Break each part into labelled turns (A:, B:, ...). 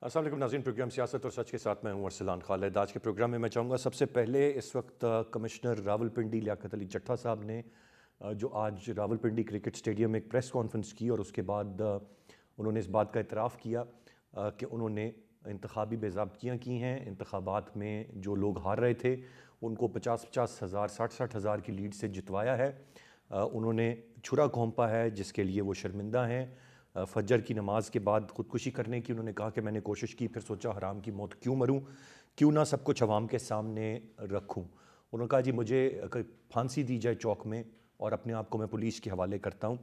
A: अस्सलाम वालेकुम नाज़रीन, प्रोग्राम सियासत और सच के साथ मैं हूं अरसलान खालिद। आज के प्रोग्राम में मैं चाहूँगा सबसे पहले इस वक्त कमिश्नर रावलपिंडी लियाकत अली चट्ठा साहब ने जो आज रावलपिंडी क्रिकेट स्टेडियम में एक प्रेस कॉन्फ्रेंस की और उसके बाद उन्होंने इस बात का इतराफ़ किया कि उन्होंने इंतखाबी बेज़ाब्तियाँ की हैं। इंतखाबात में जो लोग हार रहे थे उनको 50-50 हज़ार 60-60 हज़ार की लीड से जितवाया है। उन्होंने छुरा घोंपा है जिसके लिए वो शर्मिंदा हैं। फजर की नमाज के बाद ख़ुदकुशी करने की उन्होंने कहा कि मैंने कोशिश की, फिर सोचा हराम की मौत क्यों मरूं, क्यों ना सब कुछ अवाम के सामने रखूं। उन्होंने कहा जी मुझे फांसी दी जाए चौक में और अपने आप को मैं पुलिस के हवाले करता हूं।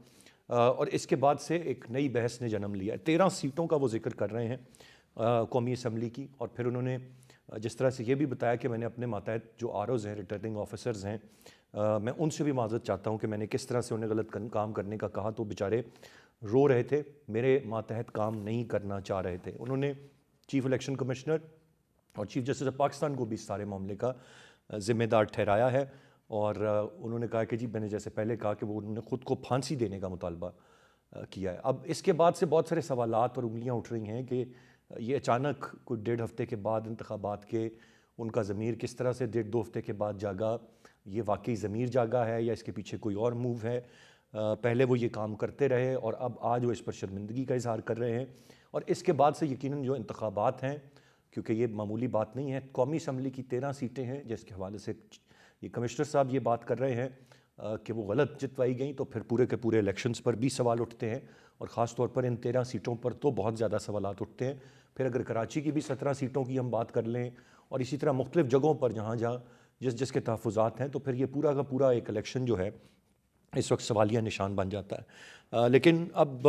A: और इसके बाद से एक नई बहस ने जन्म लिया। 13 सीटों का वो जिक्र कर रहे हैं कौमी असम्बली की। और फिर उन्होंने जिस तरह से ये भी बताया कि मैंने अपने मातहत जो ROs हैं, रिटर्निंग ऑफिसर्स हैं, मैं उनसे भी माज़रत चाहता हूँ कि मैंने किस तरह से उन्हें गलत काम करने का कहा। तो बेचारे रो रहे थे, मेरे मातहत काम नहीं करना चाह रहे थे। उन्होंने चीफ इलेक्शन कमिश्नर और चीफ जस्टिस ऑफ पाकिस्तान को भी इस सारे मामले का ज़िम्मेदार ठहराया है। और उन्होंने कहा कि जी मैंने जैसे पहले कहा कि वो उन्होंने ख़ुद को फांसी देने का मुतालबा किया है। अब इसके बाद से बहुत सारे सवालात और उंगलियां उठ रही हैं कि ये अचानक कोई 1.5 हफ्ते के बाद इंतखाबात के उनका ज़मीर किस तरह से 1.5-2 हफ्ते के बाद जागा। ये वाकई ज़मीर जागा है या इसके पीछे कोई और मूव है। पहले वो ये काम करते रहे और अब आज वो इस पर शर्मिंदगी का इजहार कर रहे हैं। और इसके बाद से यकीनन जो इंतखाबात हैं, क्योंकि ये मामूली बात नहीं है, कौमी असम्बली की 13 सीटें हैं जिसके हवाले से ये कमिश्नर साहब ये बात कर रहे हैं कि वो गलत जितवाई गई, तो फिर पूरे के पूरे इलेक्शंस पर भी सवाल उठते हैं। और ख़ास तौर पर इन 13 सीटों पर तो बहुत ज़्यादा सवालात उठते हैं। फिर अगर कराची की भी 17 सीटों की हम बात कर लें और इसी तरह मुख्तलिफ़ जगहों पर जहाँ जहाँ जिसके तहफ़्फ़ुज़ात हैं, तो फिर ये पूरा का पूरा एक इलेक्शन जो है इस वक्त सवालिया निशान बन जाता है। लेकिन अब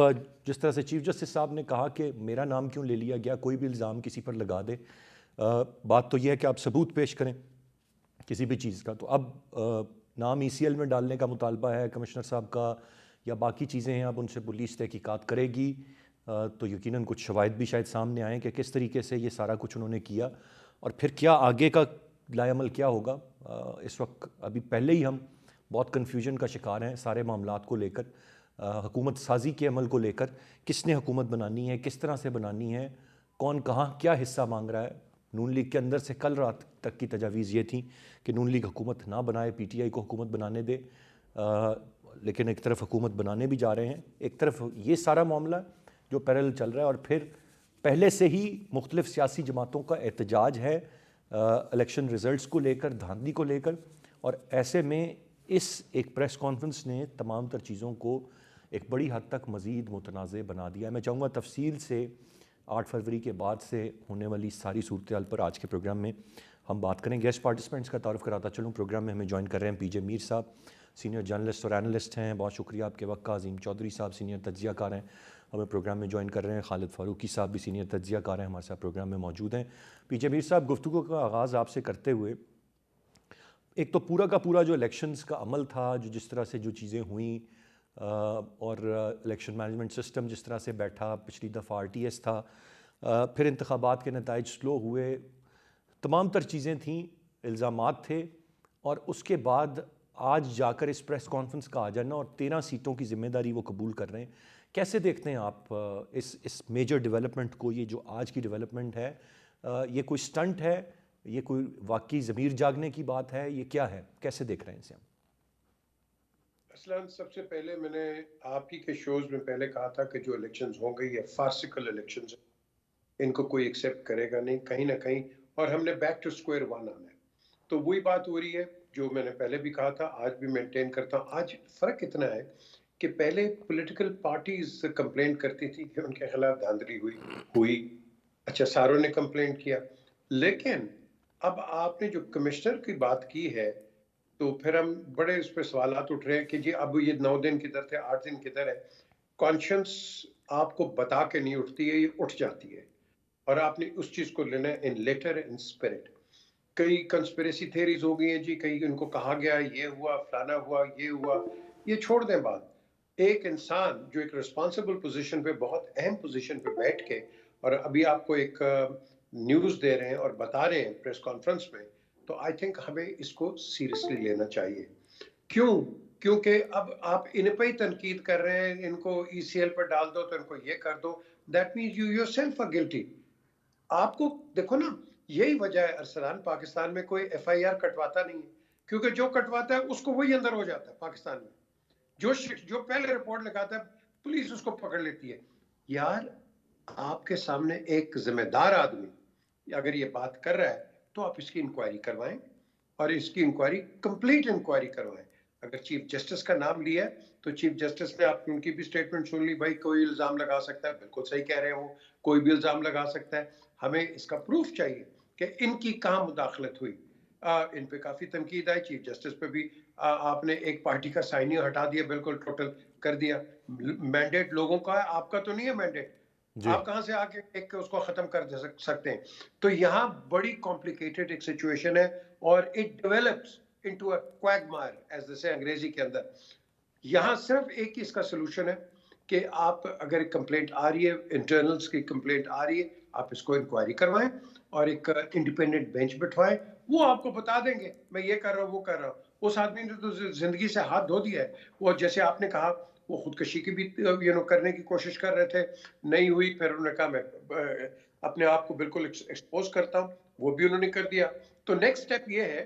A: जिस तरह से चीफ जस्टिस साहब ने कहा कि मेरा नाम क्यों ले लिया गया, कोई भी इल्ज़ाम किसी पर लगा दे, बात तो यह है कि आप सबूत पेश करें किसी भी चीज़ का। तो अब नाम ECL में डालने का मुतालबा है कमिश्नर साहब का या बाकी चीज़ें हैं, अब उनसे पुलिस तहकीकात करेगी। तो यकीनन कुछ शवाहिद भी शायद सामने आएँ कि किस तरीके से ये सारा कुछ उन्होंने किया और फिर क्या आगे का लाएमल क्या होगा। इस वक्त अभी पहले ही हम बहुत कन्फ्यूजन का शिकार हैं सारे मामलात को लेकर, हुकूमत साजी के अमल को लेकर। किसने हुकूमत बनानी है, किस तरह से बनानी है, कौन कहाँ क्या हिस्सा मांग रहा है। नून लीग के अंदर से कल रात तक की तजावीज़ ये थी कि नून लीग हुकूमत ना बनाए, PTI को हुकूमत बनाने दे। लेकिन एक तरफ हुकूमत बनाने भी जा रहे हैं, एक तरफ ये सारा मामला जो पैरेलल चल रहा है। और फिर पहले से ही मुख्तलिफ़ सियासी जमातों का एहतजाज है इलेक्शन रिज़ल्ट्स को लेकर, धांधली को लेकर। और ऐसे में इस एक प्रेस कॉन्फ्रेंस ने तमाम तर चीज़ों को एक बड़ी हद तक मज़ीद मुतनाज़ बना दिया। मैं चाहूँगा तफसील से 8 फरवरी के बाद से होने वाली सारी सूरत हाल पर आज के प्रोग्राम में हम बात करें। गेस्ट पार्टिसिपेंट्स का तारुफ कराता चलूँ। प्रोग्राम में हमें ज्वाइन कर रहे हैं PJ मीर साहब, सीनियर जर्नलिस्ट और एनालिस्ट हैं, बहुत शुक्रिया आपके वक्त का। अजीम चौधरी साहब सीनियर तज्ज़ियाकार हैं, हमें प्रोग्राम में ज्वाइन कर रहे हैं। खालिद फारूकी साहब भी सीनियर तज्ज़ियाकार हैं, हमारे साथ प्रोग्राम में मौजूद हैं। PJ मीर साहब, गुफ्तगू का आगाज़ आपसे करते हुए, एक तो पूरा का पूरा जो इलेक्शंस का अमल था, जो जिस तरह से जो चीज़ें हुई और इलेक्शन मैनेजमेंट सिस्टम जिस तरह से बैठा, पिछली दफ़ा RTS था, फिर इंतखाबात के नताइज स्लो हुए, तमाम तर चीज़ें थीं, इल्ज़ामात थे। और उसके बाद आज जाकर इस प्रेस कॉन्फ्रेंस का आ जाना और 13 सीटों की ज़िम्मेदारी वो कबूल कर रहे हैं। कैसे देखते हैं आप इस मेजर डेवलपमेंट को? ये जो आज की डेवलपमेंट है, ये कोई स्टंट है, ये कोई वाकई ज़मीर जागने की बात है, ये क्या है, कैसे देख रहे हैं इसे हम?
B: असलन, सबसे पहले मैंने आप ही के शोज में पहले कहा था कि जो इलेक्शंस हो गई है फार्सिकल इलेक्शंस, इनको कोई एक्सेप्ट करेगा नहीं कहीं ना कहीं, और हमने बैक टू स्क्वायर वन आना है। तो वही बात हो रही है जो मैंने पहले भी कहा था, आज भी मेंटेन करता हूँ। आज फर्क इतना है कि पहले पॉलिटिकल पार्टीज कंप्लेंट करती थी कि उनके खिलाफ धांधली हुई हुई अच्छा, सारों ने कंप्लेंट किया। लेकिन अब आपने जो कमिश्नर की बात की है, तो फिर हम बड़े उस पर सवालात उठ रहे हैं कि जी अब ये 9 दिन किधर थे, 8 दिन किधर है। कॉन्शियंस आपको बता के नहीं उठती है, ये उठ जाती है और आपने उस चीज को लेना है इन लेटर इन स्पिरिट। कई कंस्पिरेसी थ्योरीज हो गई हैं जी, कई इनको कहा गया ये हुआ, फलाना हुआ, ये हुआ। ये छोड़ दें बात। एक इंसान जो एक रिस्पॉन्सिबल पोजीशन पे, बहुत अहम पोजीशन पे बैठ के, और अभी आपको एक न्यूज दे रहे हैं और बता रहे हैं प्रेस कॉन्फ्रेंस में, तो आई थिंक हमें इसको सीरियसली लेना चाहिए। क्यों? क्योंकि अब आप इन पे ही तनकीद कर रहे हैं, इनको ECL पर डाल दो तो इनको ये कर दो। That means you yourself are guilty. आपको देखो ना, यही वजह है अरसलान, पाकिस्तान में कोई एफआईआर कटवाता नहीं है, क्योंकि जो कटवाता है उसको वही अंदर हो जाता है पाकिस्तान में। जो पहले रिपोर्ट लगाता है पुलिस उसको पकड़ लेती है। यार, आपके सामने एक जिम्मेदार आदमी अगर ये बात कर रहा है तो आप इसकी इंक्वायरी करवाएं, और इसकी इंक्वायरी, कंप्लीट इंक्वायरी करवाएं। अगर चीफ जस्टिस का नाम लिया है तो चीफ जस्टिस ने आप उनकी भी स्टेटमेंट सुन ली, भाई कोई इल्जाम लगा सकता है, बिल्कुल सही कह रहे हो, कोई भी इल्जाम लगा सकता है, हमें इसका प्रूफ चाहिए कि इनकी कहाँ मुदाखलत हुई। इन पे काफी तनकीद आई, चीफ जस्टिस पे भी आपने एक पार्टी का साइन ही हटा दिया, बिल्कुल टोटल कर दिया। मैंडेट लोगों का है, आपका तो नहीं है मैंडेट।
A: जी।
B: आप कहां से आके एक उसको खत्म कर सकते हैं। तो यहाँ बड़ी कॉम्प्लिकेटेड एक सिचुएशन है, और it develops into a quagmire as जैसे अंग्रेजी के अंदर। यहाँ सिर्फ एक ही इसका सोल्यूशन है कि आप अगर कंप्लेंट आ रही है, इंटरनल्स की कंप्लेंट आ रही है, आप इसको इंक्वायरी करवाएं और एक इंडिपेंडेंट बेंच बिठवाएं। वो आपको बता देंगे मैं ये कर रहा हूँ, वो कर रहा हूँ। उस आदमी ने तो जिंदगी से हाथ धो दिया है। वो जैसे आपने कहा, वो खुदकशी की भी करने की कोशिश कर रहे थे, नहीं हुई, फिर उन्होंने कहा मैं अपने आप को बिल्कुल एक्सपोज करता हूँ, वो भी उन्होंने कर दिया। तो नेक्स्ट स्टेप ये है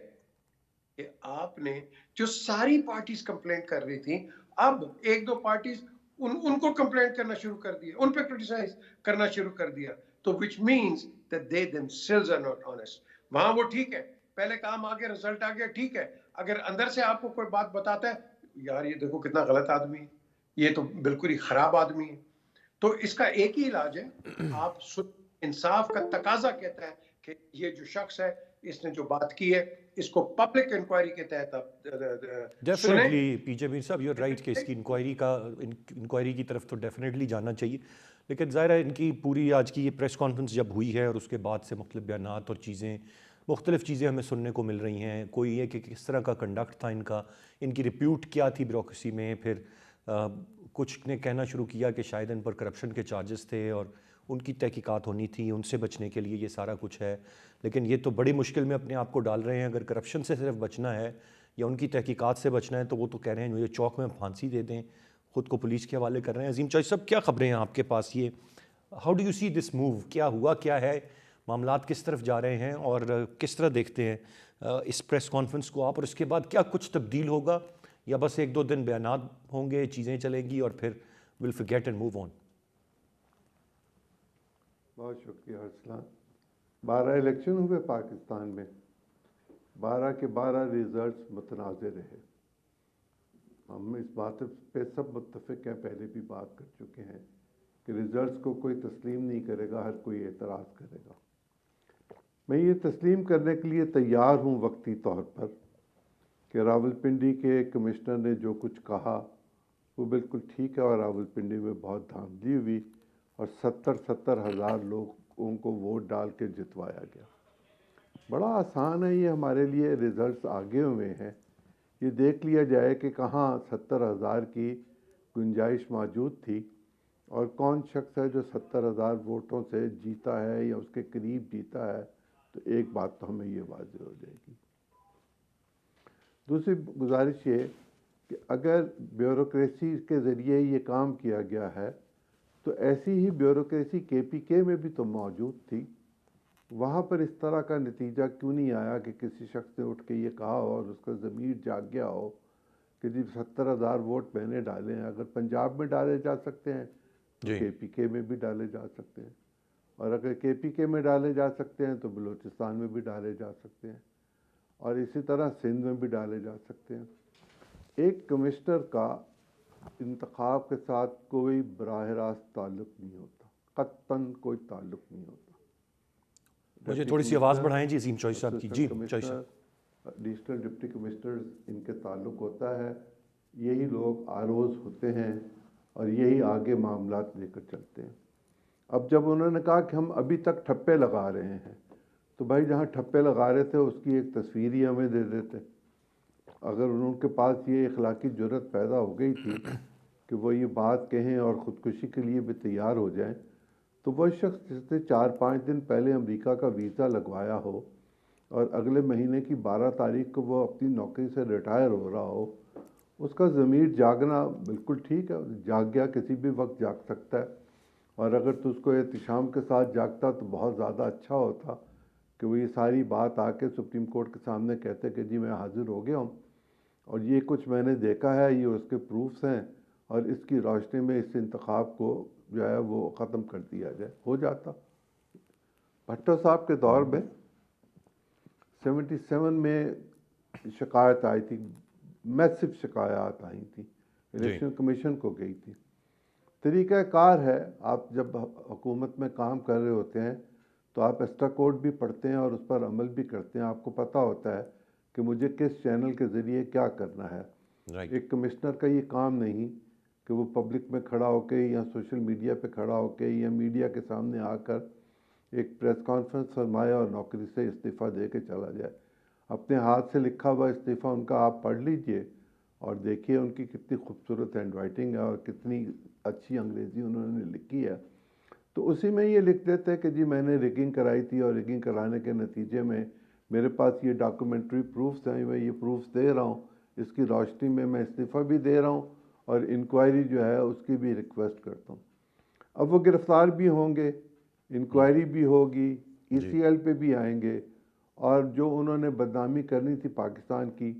B: कि आपने जो सारी पार्टीज कंप्लेंट कर रही थी, अब एक दो पार्टीज उनको कंप्लेंट करना शुरू कर दिया, उन पे क्रिटिसाइज करना शुरू कर दिया। तो which means that they themselves are not honest. वहां वो ठीक है, पहले काम आ गया, रिजल्ट आ गया, ठीक है। अगर अंदर से आपको कोई बात बताता है, यार ये देखो कितना गलत आदमी है, ये तो बिल्कुल ही खराब आदमी है, तो इसका एक ही इलाज है, आप इंसाफ का तकाजा कहता है कि ये जो शख्स है, इसने जो बात की है, इसको पब्लिक इंक्वायरी के तहत आप सुने।
A: डेफिनेटली पीजे मीर साहब, यूर राइट कि इसकी इंक्वायरी की तरफ तो डेफिनेटली जाना चाहिए। लेकिन ज़ाहिर है इनकी पूरी आज की ये प्रेस कॉन्फ्रेंस जब हुई है और उसके बाद से मुख्तलिफ बयानात और चीज़ें, मुख्तलिफ चीज़ें हमें सुनने को मिल रही हैं। कोई ये कि किस तरह का कंडक्ट था इनका, इनकी रिप्यूट क्या थी ब्यूरोक्रेसी में। फिर कुछ ने कहना शुरू किया कि शायद इन पर करप्शन के चार्जेस थे और उनकी तहकीकात होनी थी, उनसे बचने के लिए ये सारा कुछ है। लेकिन ये तो बड़ी मुश्किल में अपने आप को डाल रहे हैं। अगर करप्शन से सिर्फ बचना है या उनकी तहकीकात से बचना है तो वो तो कह रहे हैं मुझे चौक में फांसी दे दें, ख़ुद को पुलिस के हवाले कर रहे हैं। अजीम चौधरी साहब, क्या खबरें हैं आपके पास? ये how do you see this move? क्या हुआ, क्या है, मामलात किस तरफ जा रहे हैं और किस तरह देखते हैं इस प्रेस कॉन्फ्रेंस को आप? और इसके बाद क्या कुछ तब्दील होगा या बस एक दो दिन बयानात होंगे, चीज़ें चलेंगी और फिर will forget and move on?
C: बहुत शुक्रिया अरसलान। 12 इलेक्शन हुए पाकिस्तान में, 12 के 12 रिजल्ट्स मुतनाज़ रहे। हम इस बात पे सब मुत्तफ़िक़ हैं, पहले भी बात कर चुके हैं कि रिजल्ट्स को कोई तस्लीम नहीं करेगा, हर कोई एतराज़ करेगा। मैं ये तस्लीम करने के लिए तैयार हूँ वक्ती तौर पर कि रावलपिंडी के कमिश्नर ने जो कुछ कहा वो बिल्कुल ठीक है, और रावलपिंडी में बहुत धांधली हुई और 70 हज़ार लोगों को वोट डाल के जितवाया गया। बड़ा आसान है ये हमारे लिए, रिज़ल्ट्स आगे हुए हैं, ये देख लिया जाए कि कहाँ 70,000 की गुंजाइश मौजूद थी और कौन शख्स है जो 70,000 वोटों से जीता है या उसके करीब जीता है, तो एक बात तो हमें ये वाज़ेह हो जाएगी। दूसरी गुजारिश ये कि अगर ब्यूरोक्रेसी के ज़रिए ये काम किया गया है तो ऐसी ही ब्यूरोक्रेसी KPK में भी तो मौजूद थी। वहाँ पर इस तरह का नतीजा क्यों नहीं आया कि किसी शख्स ने उठ के ये कहा हो और उसका ज़मीर जाग गया हो कि जी 70,000 वोट मैंने डाले हैं। अगर पंजाब में डाले जा सकते हैं तो KPK में भी डाले जा सकते हैं, और अगर KPK में डाले जा सकते हैं तो बलूचिस्तान में भी डाले जा सकते हैं, और इसी तरह सिंध में भी डाले जा सकते हैं। एक कमिश्नर का इंतखाब के साथ कोई बराह रास्त ताल्लुक़ नहीं होता, कत्तन कोई ताल्लुक़ नहीं होता।
A: मुझे थोड़ी सी आवाज़ बढ़ाएं जी अजीम चौधरी साहब की। जी चौधरी साहब।
C: एडिशनल डिप्टी कमिश्नर इनके ताल्लुक़ होता है, यही लोग आरोज़ होते हैं और यही आगे मामलात लेकर चलते हैं। अब जब उन्होंने कहा कि हम अभी तक ठप्पे लगा रहे हैं, तो भाई जहाँ ठप्पे लगा रहे थे उसकी एक तस्वीर ही हमें दे देते। अगर उनके पास ये इखलाकी जुर्रत पैदा हो गई थी कि वो ये बात कहें और ख़ुदकुशी के लिए भी तैयार हो जाएं, तो वह शख्स जिसने 4-5 दिन पहले अमेरिका का वीज़ा लगवाया हो और अगले महीने की 12 तारीख को वो अपनी नौकरी से रिटायर हो रहा हो, उसका ज़मीर जागना बिल्कुल ठीक है, जाग गया, किसी भी वक्त जाग सकता है। और अगर तो उसको एहतिशाम के साथ जागता तो बहुत ज़्यादा अच्छा होता कि वो ये सारी बात आके सुप्रीम कोर्ट के सामने कहते कि जी मैं हाजिर हो गया हूँ और ये कुछ मैंने देखा है, ये उसके प्रूफ्स हैं और इसकी रोशनी में इस इंतखाब को जो है वो ख़त्म कर दिया जाए, हो जाता। भट्टो साहब के दौर में 77 में शिकायत आई थी, मैसिव शिकायत आई थी, इलेक्शन कमीशन को गई थी। तरीक़ाकार है, आप जब हुकूमत में काम कर रहे होते हैं तो आप एक्स्ट्रा कोड भी पढ़ते हैं और उस पर अमल भी करते हैं। आपको पता होता है कि मुझे किस चैनल के ज़रिए क्या करना है। एक कमिश्नर का ये काम नहीं कि वो पब्लिक में खड़ा होकर या सोशल मीडिया पे खड़ा होकर या मीडिया के सामने आकर एक प्रेस कॉन्फ्रेंस फरमाए और नौकरी से इस्तीफ़ा दे के चला जाए। अपने हाथ से लिखा हुआ इस्तीफ़ा उनका आप पढ़ लीजिए और देखिए उनकी कितनी खूबसूरत हैंड राइटिंग है और कितनी अच्छी अंग्रेज़ी उन्होंने लिखी है। तो उसी में ये लिख देते हैं कि जी मैंने रिगिंग कराई थी और रिगिंग कराने के नतीजे में मेरे पास ये डॉक्यूमेंट्री प्रूफ्स हैं, मैं ये प्रूफ्स दे रहा हूँ, इसकी रोशनी में मैं इस्तीफ़ा भी दे रहा हूँ और इंक्वायरी जो है उसकी भी रिक्वेस्ट करता हूँ। अब वो गिरफ़्तार भी होंगे, इंक्वायरी भी होगी, ECL पे भी आएंगे और जो उन्होंने बदनामी करनी थी पाकिस्तान की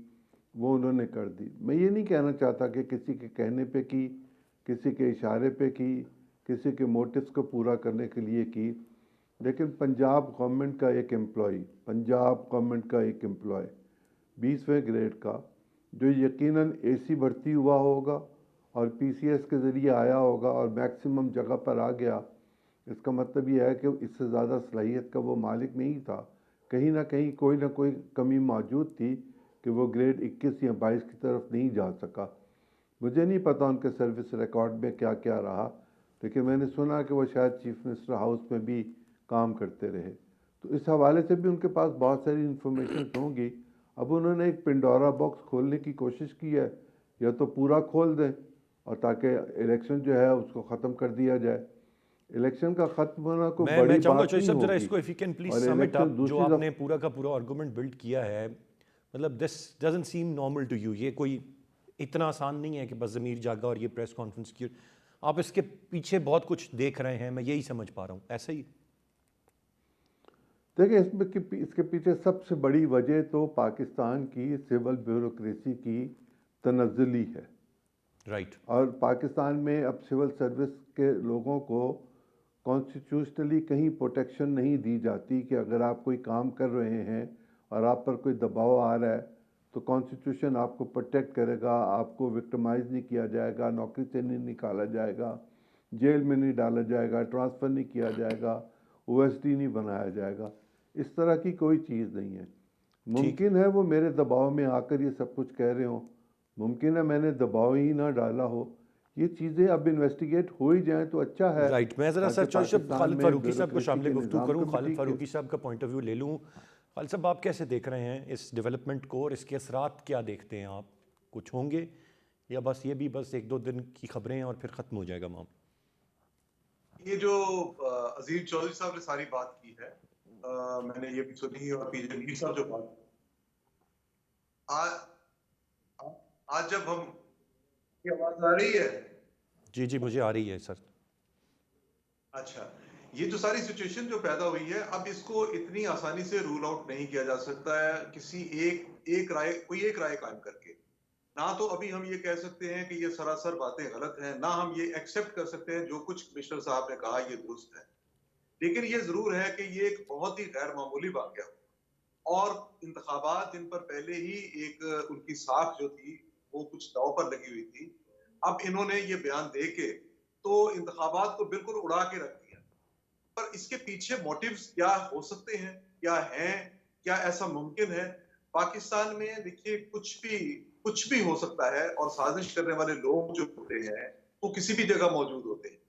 C: वो उन्होंने कर दी। मैं ये नहीं कहना चाहता कि किसी के कहने पे की, किसी के इशारे पे की, किसी के मोटिव्स को पूरा करने के लिए की, लेकिन पंजाब गवर्नमेंट का एक एम्प्लॉई, पंजाब गवर्नमेंट का एक एम्प्लॉय 20वें ग्रेड का जो यकीनन AC भर्ती हुआ होगा और PCS के ज़रिए आया होगा और मैक्सिमम जगह पर आ गया, इसका मतलब ये है कि इससे ज़्यादा सलाहियत का वो मालिक नहीं था। कहीं ना कहीं कोई ना कोई कमी मौजूद थी कि वो ग्रेड 21 या 22 की तरफ नहीं जा सका। मुझे नहीं पता उनके सर्विस रिकॉर्ड में क्या क्या रहा, लेकिन मैंने सुना कि वो शायद चीफ मिनिस्टर हाउस में भी काम करते रहे। तो इस हवाले से भी उनके पास बहुत सारी इन्फॉर्मेशन होंगी। अब उन्होंने एक पिंडोरा बॉक्स खोलने की कोशिश की है, या तो पूरा खोल दें और ताकि इलेक्शन जो है उसको ख़त्म कर दिया जाए। इलेक्शन का ख़त्म होना कोई बड़ी
A: चाहूँगा
C: बात
A: चौधरी
C: नहीं
A: साहब जरा
C: होगी।
A: इसको इफ यू कैन प्लीज
C: और
A: सम इट
C: इलेक्शन
A: अप, जो
C: दूसरी
A: आपने पूरा का पूरा आर्गुमेंट बिल्ड किया है, मतलब this doesn't seem normal to you. ये कोई इतना आसान नहीं है कि बस ज़मीर जागा और ये प्रेस कॉन्फ्रेंस की, आप इसके पीछे बहुत कुछ देख रहे हैं, मैं यही समझ पा रहा हूँ, ऐसा ही?
C: देखिए इसके पीछे सबसे बड़ी वजह तो पाकिस्तान की सिविल ब्यूरोक्रेसी की तनज़्ज़ुली है।
A: राइट।
C: और पाकिस्तान में अब सिविल सर्विस के लोगों को कॉन्स्टिट्यूशनली कहीं प्रोटेक्शन नहीं दी जाती कि अगर आप कोई काम कर रहे हैं और आप पर कोई दबाव आ रहा है तो कॉन्स्टिट्यूशन आपको प्रोटेक्ट करेगा, आपको विक्टिमाइज नहीं किया जाएगा, नौकरी से नहीं निकाला जाएगा, जेल में नहीं डाला जाएगा, ट्रांसफ़र नहीं किया जाएगा, OSD नहीं बनाया जाएगा। इस तरह की कोई चीज़ नहीं है। मुमकिन है वो मेरे दबाव में आकर ये सब कुछ कह रहे हो, मुमकिन है मैंने दबाव ही ना डाला हो। ये चीज़ें अब इन्वेस्टिगेट हो ही जाएं तो अच्छा है।
A: राइट। मैं ज़रा सर चॉइस खालिद फारूकी साहब को शामिल गुफ्तगू करूँ, खालिद फारूकी साहब का पॉइंट ऑफ व्यू ले लूँ। खालिद साहब, आप कैसे देख रहे हैं इस डेवलपमेंट को और इसके असरात क्या देखते हैं आप? कुछ होंगे या बस ये भी बस 1-2 दिन की खबरें हैं और फिर ख़त्म हो जाएगा मामला?
D: ये जो अजीम चौधरी साहब ने सारी बात की है, मैंने ये भी सुनी और पी जंगीर साहब जो बात आज आज जब हम, ये आवाज आ रही है?
A: जी जी, मुझे आ रही है सर।
D: अच्छा, ये जो सारी सिचुएशन जो पैदा हुई है, अब इसको इतनी आसानी से रूल आउट नहीं किया जा सकता है किसी एक राय, कोई एक राय कायम करके। ना तो अभी हम ये कह सकते हैं कि ये सरासर बातें गलत हैं, ना हम ये एक्सेप्ट कर सकते हैं जो कुछ कमिश्नर साहब ने कहा ये दुरुस्त है। लेकिन ये जरूर है कि ये एक बहुत ही गैर मामूली वाकया और इंतखाबात जिन पर पहले ही एक उनकी साख जो थी वो कुछ दांव पर लगी हुई थी, अब इन्होंने ये बयान दे के तो इंतखाबात को बिल्कुल उड़ा के रख दिया। पर इसके पीछे मोटिव्स क्या हो सकते हैं, क्या हैं, क्या ऐसा मुमकिन है? पाकिस्तान में देखिए कुछ भी हो सकता है और साजिश करने वाले लोग जो होते हैं वो किसी भी जगह मौजूद होते हैं।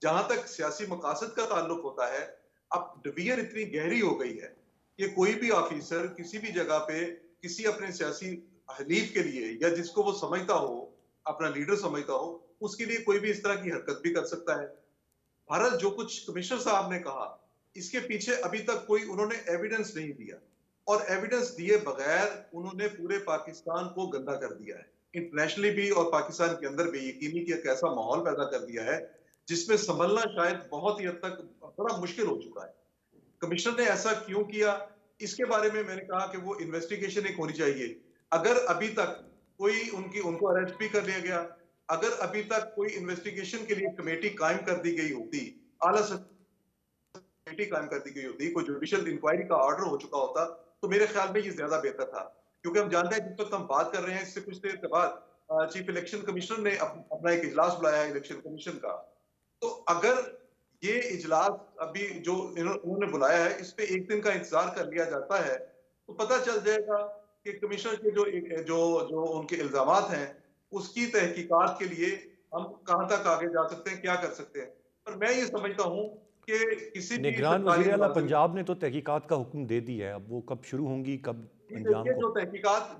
D: जहां तक सियासी मकासद का ताल्लुक होता है, अब डिवीजन इतनी गहरी हो गई है कि कोई भी ऑफिसर किसी भी जगह पे किसी अपने सियासी हलीफ के लिए या जिसको वो समझता हो, अपना लीडर समझता हो, उसके लिए कोई भी इस तरह की हरकत भी कर सकता है। भारत जो कुछ कमिश्नर साहब ने कहा, इसके पीछे अभी तक कोई उन्होंने एविडेंस नहीं दिया और एविडेंस दिए बगैर उन्होंने पूरे पाकिस्तान को गंदा कर दिया है, इंटरनेशनली भी और पाकिस्तान के अंदर भी। यकीनी कि एक ऐसा माहौल पैदा कर दिया है जिसमें संभलना शायद बहुत ही हद तक बड़ा मुश्किल हो चुका है। कमिश्नर ने ऐसा क्यों किया, इसके बारे में मैंने कहा कि वो इन्वेस्टिगेशन एक होनी चाहिए। अगर अभी तक कोई उनको अरेस्ट भी कर लिया गया, अगर अभी तक कोई इन्वेस्टिगेशन के लिए कमेटी कायम कर दी गई होती, आला कमेटी कायम कर दी गई होती, कोई जुडिशियल इंक्वायरी का ऑर्डर हो चुका होता, तो मेरे ख्याल में ये ज्यादा बेहतर था। क्योंकि हम जानते हैं जिस वक्त हम बात कर रहे हैं, इससे कुछ देर के बाद चीफ इलेक्शन कमिश्नर ने अपना एक इजलास बुलाया है इलेक्शन कमीशन का। तो अगर ये इजलास अभी जो उन्होंने बुलाया है, इस पे एक दिन का इंतजार कर लिया जाता है, तो पता चल जाएगा कि कमिश्नर के जो उनके इल्जामात हैं, उसकी तहकीकात के लिए हम कहां तक आगे जा सकते हैं, क्या कर सकते हैं। पर मैं ये समझता हूं कि किसी भी
A: निगरान
D: सरकारी
A: वज़ीर आला
D: मुलाजिम,
A: पंजाब ने तो तहकीकात का हुक्म दे दिया है, अब वो कब शुरू होंगी, कब अंजाम
D: देखिए
A: को।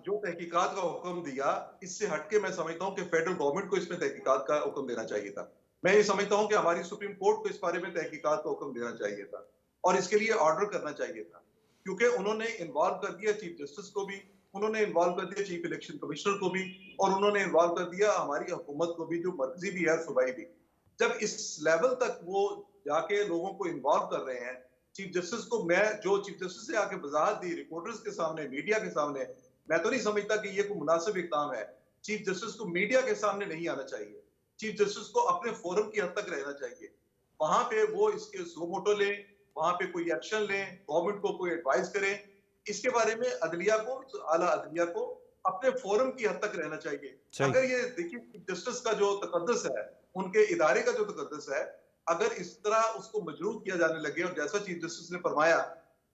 D: जो तहकीकात का हुक्म दिया, इससे हटके मैं समझता हूं कि फेडरल गवर्नमेंट को इसमें तहकीकात का हुक्म देना चाहिए था। मैं ये समझता हूं कि हमारी सुप्रीम कोर्ट को इस बारे में तहकीकात का हुक्म देना चाहिए था और इसके लिए ऑर्डर करना चाहिए था, क्योंकि उन्होंने इन्वॉल्व कर दिया चीफ जस्टिस को भी, उन्होंने इन्वॉल्व कर दिया चीफ इलेक्शन कमिश्नर को भी, और उन्होंने इन्वॉल्व कर दिया हमारी हुकूमत को भी, जो मर्कजी भी है, सूबाई भी। जब इस लेवल तक वो जाके लोगों को इन्वॉल्व कर रहे हैं, चीफ जस्टिस को, मैं जो चीफ जस्टिस से आके वजाहत दी रिपोर्टर्स के सामने, मीडिया के सामने, मैं तो नहीं समझता कि ये कोई मुनासिब इक़दाम है। चीफ जस्टिस को मीडिया के सामने नहीं आना चाहिए, चीफ जस्टिस को अपने फोरम की हद तक रहना चाहिए। वहां पे वो इसके सो मोटो लें, वहां पे कोई एक्शन लें, गवर्नमेंट को कोई एडवाइस करें। इसके बारे में अदलिया को, आला अदलिया को अपने फोरम की हद तक रहना चाहिए।
A: सही।
D: अगर ये देखिए चीफ जस्टिस का जो तकद्दुस है, उनके इदारे का जो तकद्दुस है, अगर इस तरह उसको मजरूह किया जाने लगे, और जैसा चीफ जस्टिस ने फरमाया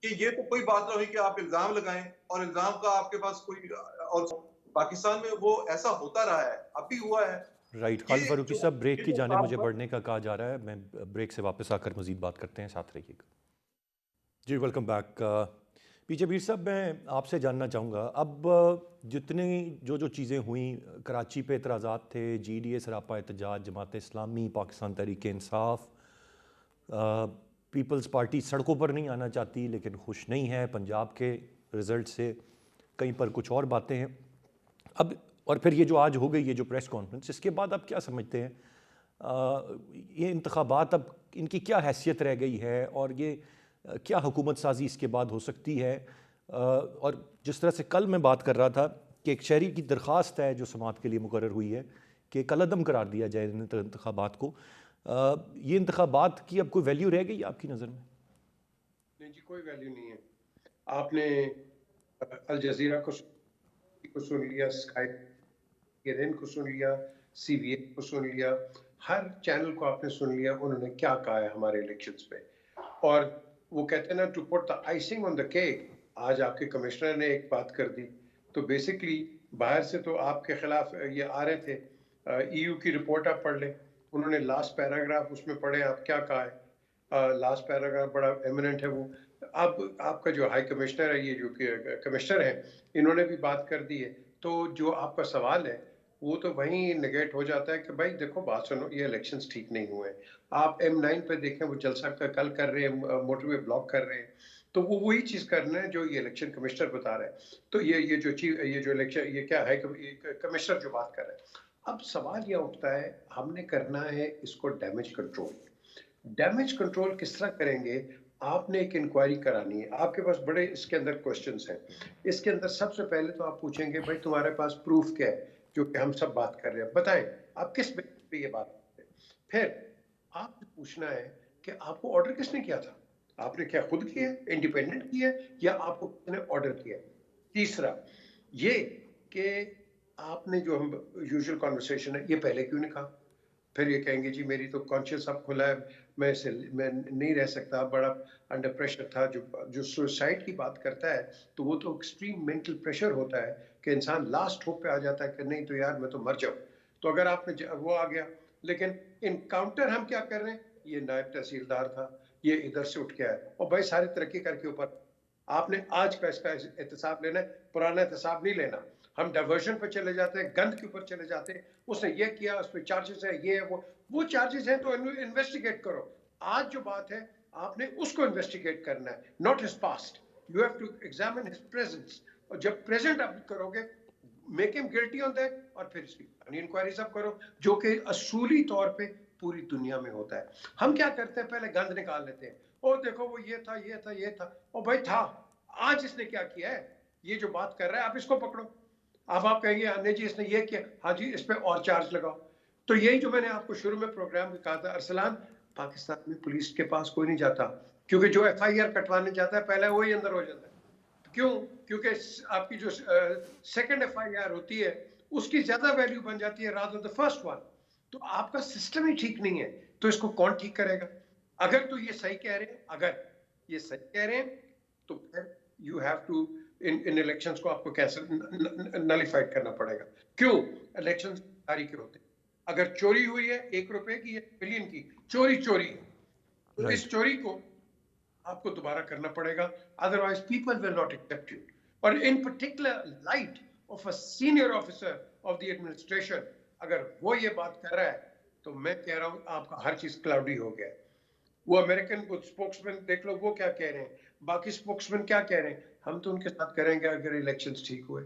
D: कि ये तो कोई बात ना हुई कि आप इल्जाम लगाएं और इल्जाम का आपके पास कोई, और पाकिस्तान में वो ऐसा होता रहा है, अब भी हुआ है।
A: राइट,
D: ये
A: खालिद फारूकी साहब, ब्रेक
D: ये
A: की
D: जो
A: जाने
D: काम
A: मुझे
D: हुआ,
A: बढ़ने का कहा जा रहा है, मैं ब्रेक से वापस आकर मज़ीद बात करते हैं, साथ रहिएगा जी। Welcome back. पीछे बीर साहब, मैं आपसे जानना चाहूँगा, अब जितनी जो चीज़ें हुई, कराची पे एतराज़ात थे, GDA सरापा एहतजाज, जमात इस्लामी, पाकिस्तान तहरीक इंसाफ, पीपल्स पार्टी सड़कों पर नहीं आना चाहती लेकिन खुश नहीं है पंजाब के रिज़ल्ट से, कहीं पर कुछ और बातें हैं। अब और फिर ये जो आज हो गई, ये जो प्रेस कॉन्फ्रेंस, इसके बाद आप क्या समझते हैं, ये इंतखाबात अब इनकी क्या हैसियत रह गई है, और ये क्या हुकूमत साजी इसके बाद हो सकती है। और जिस तरह से कल मैं बात कर रहा था कि एक शहरी की दरख्वास्त है जो समात के लिए मुकर्रर हुई है कि कलअदम करार दिया जाए इन इंतखाबात को, ये इंतखाबात की अब कोई वैल्यू रह गई आपकी नज़र में?
B: नहीं जी, कोई वैल्यू नहीं है। आपने अल जजीरा को सुन लिया, स्काई CNN को सुन लिया, CBN को सुन लिया, हर चैनल को आपने सुन लिया, उन्होंने क्या कहा है हमारे इलेक्शंस पे। और वो कहते हैं ना, to put the icing on the cake, आज आपके कमिश्नर ने एक बात कर दी, तो बेसिकली बाहर से तो आपके खिलाफ ये आ रहे थे। EU की रिपोर्ट आप पढ़ लें, उन्होंने लास्ट पैराग्राफ उसमें पढ़े, आप क्या कहा है, लास्ट पैराग्राफ बड़ा एमिनेंट है वो। अब आपका जो हाई कमिश्नर है, ये जो कमिश्नर है, इन्होंने भी बात कर दी है। तो जो आपका सवाल है वो तो वहीं निगेट हो जाता है कि भाई देखो, बात सुनो, ये इलेक्शंस ठीक नहीं हुए। आप M9 पे देखें, वो जलसा का कल कर रहे हैं, मोटरवे ब्लॉक कर रहे हैं, तो वो वही चीज करना है जो ये इलेक्शन कमिश्नर बता रहा है। तो ये जो इलेक्शन, ये क्या है, कमिश्नर जो बात कर रहा है। अब सवाल यह उठता है, हमने करना है इसको डैमेज कंट्रोल। डैमेज कंट्रोल किस तरह करेंगे? आपने एक इंक्वायरी करानी है, आपके पास बड़े इसके अंदर क्वेश्चंस हैं। इसके अंदर सबसे पहले तो आप पूछेंगे, भाई तुम्हारे पास प्रूफ क्या है जो कि हम सब बात कर रहे हैं, बताएं आप किस पे ये बात करते हैं। फिर आपने पूछना है कि आपको ऑर्डर किसने किया था, आपने क्या खुद किया, इंडिपेंडेंट किया, या आपको किसने ऑर्डर किया। तीसरा ये कि आपने जो हम यूजुअल कॉन्वर्सेशन है, ये पहले क्यों नहीं कहा। फिर ये कहेंगे जी मेरी तो कॉन्शियस अब खुला है, मैं नहीं रह सकता, बड़ा अंडर प्रेशर था। जो सुसाइड की बात करता है तो वो तो एक्सट्रीम मेंटल प्रेशर होता है कि इंसान लास्ट होप पे आ जाता है कि नहीं तो यार मैं तो मर जाऊं। तो अगर आपने वो आ गया, लेकिन इनकाउंटर हम क्या कर रहे हैं, ये नायब तहसीलदार था, ये इधर से उठ के आया, और भाई सारी तरक्की करके ऊपर आपने आज का इसका एहतसाब लेना है, पुराना एहतसाब नहीं लेना। हम डाइवर्जन पर चले जाते हैं, गंद के ऊपर चले जाते हैं, उसने ये किया, उस पर चार्जेस है, ये है, वो चार्जेस हैं तो इन्वेस्टिगेट करो। आज जो बात है आपने उसको इन्वेस्टिगेट करना है, not his past. You have to examine his presence, और जब प्रेजेंट आप करोगे, make him guilty on that, और फिर इसकी इंक्वायरी सब करो जो कि असूली तौर पे पूरी दुनिया में होता है। हम क्या करते हैं, पहले गंद निकाल लेते हैं, ओ देखो वो ये था ये था ये था, ओ भाई था, आज इसने क्या किया है, ये जो बात कर रहा है आप इसको पकड़ो। अब आप कहेंगे नहीं जी इसने ये किया, हाँ जी इस पे और चार्ज लगाओ। तो यही जो मैंने आपको शुरू में प्रोग्राम में कहा था, अरसलान पाकिस्तान में पुलिस के पास कोई नहीं जाता, क्योंकि जो FIR कटवाने जाता है पहले वही अंदर हो जाता है। क्यों? क्योंकि आपकी जो सेकंड FIR होती है उसकी ज्यादा वैल्यू बन जाती है रादर द फर्स्ट वन। तो आपका सिस्टम ही ठीक नहीं है, तो इसको कौन ठीक करेगा? अगर तो ये सही कह रहे हैं, अगर ये सही कह रहे हैं तो फिर यू हैव टू इन इलेक्शंस को आपको कैंसिल नलिफाइड करना पड़ेगा। क्यों? इलेक्शन जारी के होते हैं, अगर चोरी हुई है 1 रुपए की या बिलियन की, चोरी चोरी है, तो इस चोरी को आपको दोबारा करना पड़ेगा, otherwise people will not accept you. और in particular light of a senior officer of the administration, अगर वो ये बात कर रहा है तो मैं कह रहा हूं आपका हर चीज क्लाउडी हो गया है। वो अमेरिकन स्पोक्समैन देख लो वो क्या कह रहे हैं, बाकी स्पोक्समैन क्या कह रहे हैं, हम तो उनके साथ करेंगे अगर इलेक्शंस ठीक हुए।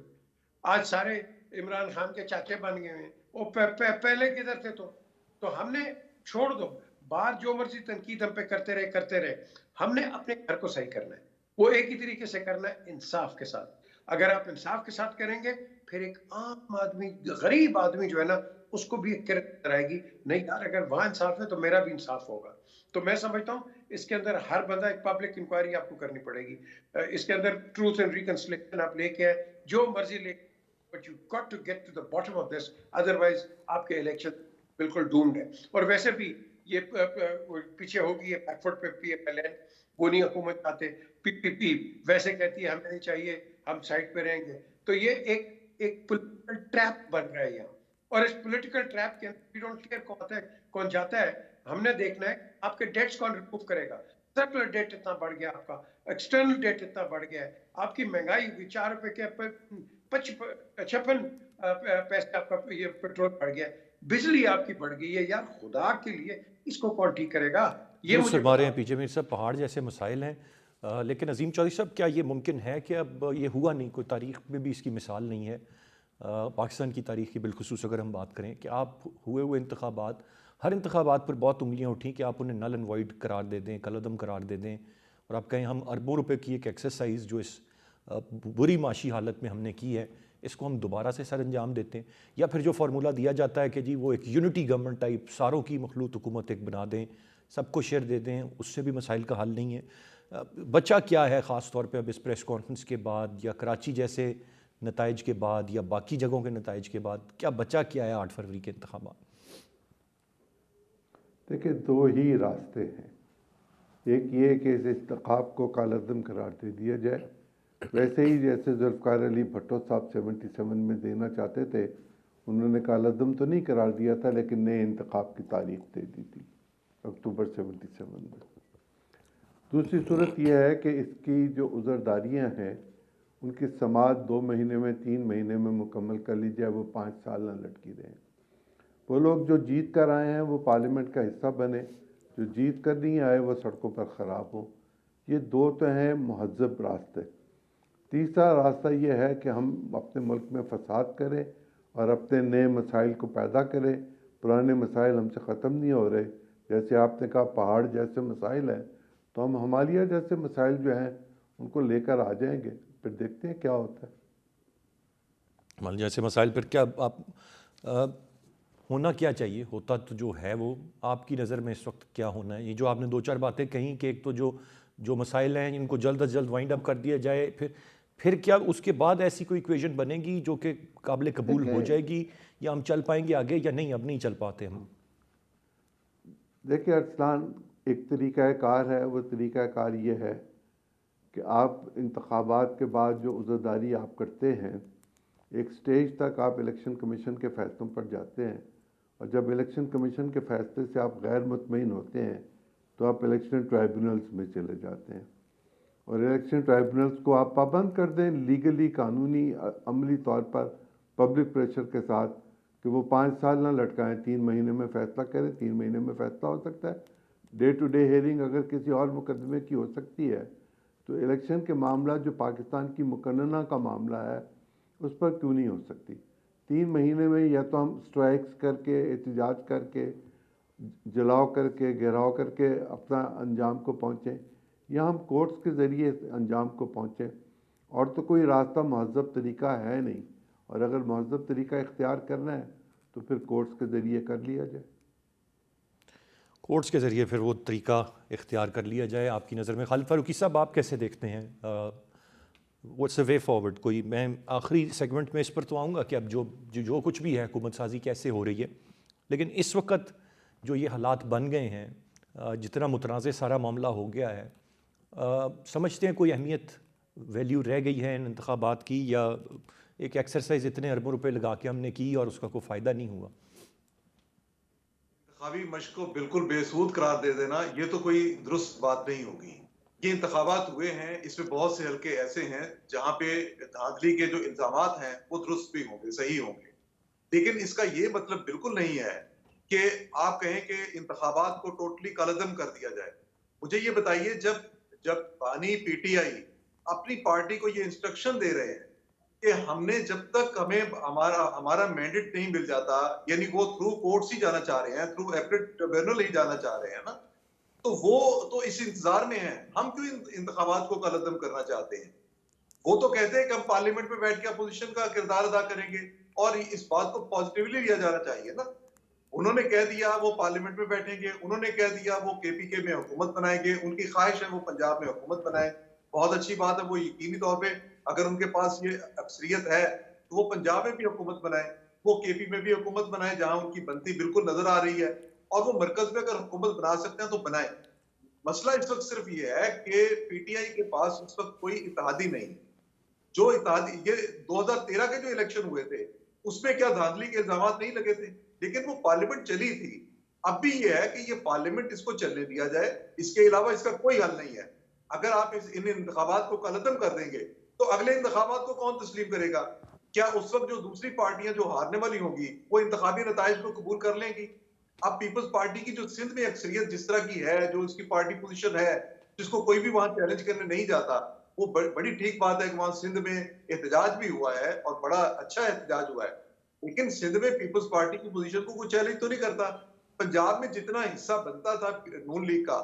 B: आज सारे इमरान खान के चाचे बन गए हैं, वो पहले किधर थे? तो हमने छोड़ दो, बाहर जो मर्जी तनकीद हम पे करते रहे, हमने अपने घर को सही करना है। वो एक ही तरीके से करना है, इंसाफ के साथ। अगर आप इंसाफ के साथ करेंगे, फिर एक आम आदमी, गरीब आदमी जो है ना, उसको भी एक किरत आएगी, नहीं यार अगर वहां इंसाफ है तो मेरा भी इंसाफ होगा। तो मैं समझता हूँ इसके अंदर हर बंदा एक पब्लिक इंक्वायरी आपको करनी पड़ेगी, इसके अंदर ट्रूथ एंड रिकंसिलिएशन आप लेके आए, जो मर्जी ले, but you got to get to the bottom of this, otherwise आपके इलेक्शन बिल्कुल डूम्ड है। और वैसे भी ये पीछे होगी, ये बैकवर्ड पे PFLN, वो नहीं हुकूमत चाहते, PPP वैसे कहती है हमें नहीं चाहिए, हम साइड पे रहेंगे। तो ये एक पॉलिटिकल ट्रैप बन रहा है यहाँ, और इस पॉलिटिकल ट्रैप के अंदर वी डोंट केयर कौन आता है कौन जाता है, हमने देखना है आपके डेट्स कौन रिमूव करेगा। सर्कुलर डेट इतना बढ़ गया, आपका एक्सटर्नल डेट इतना बढ़ गया है, आपकी महंगाई हुई 4 रुपए के 56 पैसे आपका ये पेट्रोल बढ़ गया, बिजली आपकी बढ़ गई है, यार खुदा के लिए इसको कौन ठीक करेगा? ये
A: दुरुस्त
B: मुझे
A: फरमा रहे
B: बता।
A: हैं पीछे में सब पहाड़ जैसे मसाइल हैं। लेकिन अजीम चौधरी साहब, क्या ये मुमकिन है कि अब ये हुआ नहीं, कोई तारीख में भी इसकी मिसाल नहीं है, पाकिस्तान की तारीख की बिलखुसूस अगर हम बात करें, कि आप हुए इंतखाबात, हर इंतखाबात पर बहुत उंगलियां उठी कि आप उन्हें नल एंड वाइड करार दे दें, कलअदम करार दे दें, और आप कहें हम अरबों रुपए की एक एक्सरसाइज जो इस बुरी माशी हालत में हमने की है, इसको हम दोबारा से सर अंजाम देते हैं। या फिर जो फार्मूला दिया जाता है कि जी वो एक यूनिटी गवर्नमेंट टाइप सारों की मखलूत हुकूमत एक बना दें, सबको शेयर दे दें, उससे भी मसाइल का हल नहीं है। बचा क्या है ख़ास तौर पे अब इस प्रेस कॉन्फ्रेंस के बाद, या कराची जैसे नताइज के बाद, या बाकी जगहों के नताइज के बाद, क्या बचा क्या है 8 फरवरी के इंतखाबात?
C: देखिए, दो ही रास्ते हैं। एक ये कि इस इंतखाब को कालअदम करार दे दिया जाए, वैसे ही जैसे जुल्फ़िकार अली भुट्टो साहब 77 में देना चाहते थे, उन्होंने कालअदम तो नहीं करार दिया था, लेकिन नए इंतखाब की तारीख दे दी थी अक्टूबर 77 में। दूसरी सूरत यह है कि इसकी जो उज़रदारियाँ हैं उनकी समाअत 2 महीने में 3 महीने में मुकम्मल कर ली जाए, वो 5 साल ना लटकी रहें। वो लोग जो जीत कर आए हैं वो पार्लियामेंट का हिस्सा बने, जो जीत कर नहीं आए वो सड़कों पर ख़राब हो। ये दो तो हैं महज़ब रास्ते। तीसरा रास्ता ये है कि हम अपने मुल्क में फसाद करें और अपने नए मसाइल को पैदा करें। पुराने मसाइल हमसे ख़त्म नहीं हो रहे, जैसे आपने कहा पहाड़ जैसे मसाइल हैं, तो हम हिमालय जैसे मसाइल जो हैं उनको लेकर आ जाएंगे, फिर देखते हैं क्या होता है।
A: मान जैसे मसाइल पर क्या आप होना क्या चाहिए, होता तो जो है वो आपकी नज़र में इस वक्त क्या होना है? ये जो आपने 2-4 बातें कही कि एक तो जो मसाइल हैं इनको जल्द अज जल्द वाइंड अप कर दिया जाए, फिर क्या उसके बाद ऐसी कोई इक्वेशन बनेगी जो कि काबिल कबूल हो जाएगी, या हम चल पाएंगे आगे, या नहीं अब नहीं चल पाते हम?
C: देखिए अरसलान, एक तरीक़ाकार है, वो तरीक़ाकार ये है कि आप इंतखाबात के बाद जो उज़रदारी आप करते हैं, एक स्टेज तक आप इलेक्शन कमीशन के फ़ैसलों पर जाते हैं, और जब इलेक्शन कमीशन के फ़ैसले से आप गैर मुतमईन होते हैं तो आप इलेक्शन ट्राइब्यूनल्स में चले जाते हैं, और इलेक्शन ट्राइब्यूनल्स को आप पाबंद कर दें लीगली, कानूनी, अमली तौर पर पब्लिक प्रेशर के साथ कि वो 5 साल ना लटकाएं, 3 महीने में फ़ैसला करें। 3 महीने में फ़ैसला हो सकता है। डे टू डे हेयरिंग अगर किसी और मुकदमे की हो सकती है, तो इलेक्शन के मामला जो पाकिस्तान की मुकन्नना का मामला है उस पर क्यों नहीं हो सकती? 3 महीने में या तो हम स्ट्राइक्स करके, एहतजाज करके जलाओ करके घेराव करके अपना अंजाम को पहुँचें, या हम कोर्ट्स के ज़रिए अंजाम को पहुँचें। और तो कोई रास्ता महज़ब तरीका है नहीं, और अगर महज़ब तरीका इख्तियार करना है तो फिर कोर्ट्स के ज़रिए कर लिया जाए।
A: कोर्ट्स के ज़रिए फिर वो तरीका इख्तियार कर लिया जाए आपकी नज़र में। खालिद फारूकी साहब, आप कैसे देखते हैं व्हाट्स अ वे फॉरवर्ड? कोई, मैं आखिरी सेगमेंट में इस पर तो आऊँगा कि अब जो कुछ भी है हुकूमत साजी कैसे हो रही है, लेकिन इस वक्त जो ये हालात बन गए हैं, जितना मुतनाज़ सारा मामला हो गया है, समझते हैं कोई अहमियत, वैल्यू रह गई है इन इंतखाबात की, या एक एक्सरसाइज इतने अरबों रुपए लगा के हमने की और उसका कोई फ़ायदा नहीं हुआ?
D: इंतखाबी मशक को बिल्कुल बेसूद करार दे देना, ये तो कोई दुरुस्त बात नहीं होगी। ये इंतखाबात हुए हैं, इसमें बहुत से हल्के ऐसे हैं जहां पे धांधली के जो इल्जामात हैं वो दुरुस्त भी होंगे, सही होंगे, लेकिन इसका ये मतलब बिल्कुल नहीं है कि आप कहें कि इंतखाबात को टोटली कलअदम कर दिया जाए। मुझे ये बताइए, जब जब बानी पीटीआई अपनी पार्टी को ये इंस्ट्रक्शन दे रहे हैं कि हमने जब तक हमें हमारा हमारा मैंडेट नहीं मिल जाता, यानी वो थ्रू कोर्ट्स ही जाना चाह रहे हैं, थ्रू एपीलेट ट्रिब्यूनल ही जाना चाह रहे हैं ना, तो वो तो इस इंतजार में है। हम क्यों इंतखाबात को कलअदम करना चाहते हैं? वो तो कहते हैं कि हम पार्लियामेंट में बैठ के अपोजिशन का किरदार अदा करेंगे, और इस बात को पॉजिटिवली लिया जाना चाहिए ना। उन्होंने कह दिया वो पार्लियामेंट में बैठेंगे, उन्होंने कह दिया वो केपीके में हुकूमत बनाएंगे, उनकी ख्वाहिश है वो पंजाब में हुकूमत बनाए। बहुत अच्छी बात है, वो यकीनी तौर पे अगर उनके पास ये अक्सरियत है तो वो पंजाब में भी हुकूमत बनाए, वो केपी में भी हुकूमत बनाए जहां उनकी बनती बिल्कुल नजर आ रही है, और वो मरकज में अगर हुकूमत बना सकते हैं तो बनाए। मसला इस वक्त सिर्फ ये है कि पीटीआई के पास इस वक्त कोई इत्तेहादी नहीं है। जो इत्तेहादी, ये 2013 के जो इलेक्शन हुए थे उसमें क्या धांधली के इल्जाम नहीं लगे थे? लेकिन वो पार्लियामेंट चली थी। अब भी ये है कि ये पार्लियामेंट इसको चलने दिया जाए, इसके अलावा इसका कोई हल नहीं है। अगर आप इन इंतखाबात को कलअदम कर देंगे तो अगले इंतखाबात को कौन तस्लीम करेगा? क्या उस वक्त जो दूसरी पार्टियां जो हारने वाली होंगी वो इंतखाबी नताइज को कबूल कर लेंगी? अब पीपल्स पार्टी की जो सिंध में अक्सरियत जिस तरह की है, जो उसकी पार्टी पोजीशन है, जिसको कोई भी वहां चैलेंज करने नहीं जाता, वो बड़ी ठीक बात है कि वहां सिंध में एहतजाज भी हुआ है और बड़ा अच्छा एहतजाज हुआ है, लेकिन सिंध में पीपल्स पार्टी की पोजीशन को कोई चैलेंज तो नहीं करता। पंजाब में जितना हिस्सा बनता था नून लीग का,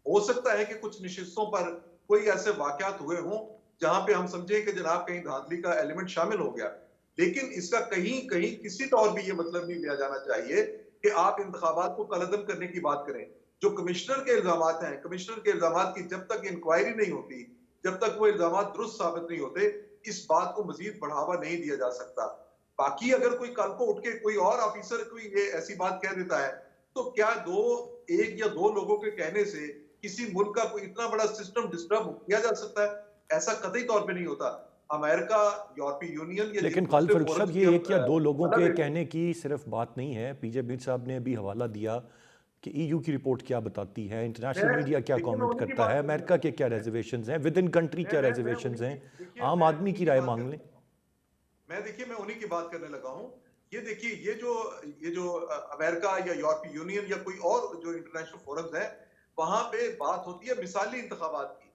D: हो सकता है कि कुछ निशिस्तों पर कोई ऐसे वाकयात हुए हों जहां पे हम समझे कि जनाब कहीं धांधली का एलिमेंट शामिल हो गया, लेकिन इसका कहीं कहीं किसी तौर भी ये मतलब नहीं लिया जाना चाहिए कि आप इंतखाबात को कलअदम करने की बात करें। जो कमिश्नर के इल्जामात हैं, कमिश्नर के इल्जामात की जब तक इंक्वायरी नहीं होती, जब तक वो इल्जामात दुरुस्त साबित नहीं होते, इस बात को मजीद बढ़ावा नहीं दिया जा सकता। बाकी अगर कोई कल को उठ के कोई और ऑफिसर कोई ये ऐसी बात कह देता है, तो क्या एक या दो लोगों के कहने से किसी मुल्क का कोई इतना बड़ा सिस्टम डिस्टर्ब किया जा सकता है? ऐसा कतई तौर पे नहीं होता। अमेरिका, यूरोपीय यूनियन,
A: लेकिन खालिद फारूकी साहब, ये एक या दो लोगों के कहने की सिर्फ बात नहीं है। पीजे मीर साहब ने अभी हवाला दिया कि ईयू की रिपोर्ट क्या बताती है, इंटरनेशनल मीडिया क्या कमेंट करता है, अमेरिका के क्या रिजर्वेशंस हैं, विद इन कंट्री क्या रिजर्वेशंस हैं, आम आदमी की राय मांग लें।
D: मैं उन्हीं की बात करने लगा हूं। ये देखिए, ये जो अमेरिका या यूरोपीय यूनियन या कोई और जो इंटरनेशनल फोरम्स हैं, वहां पे बात होती है मिसाली इंतखाबात की।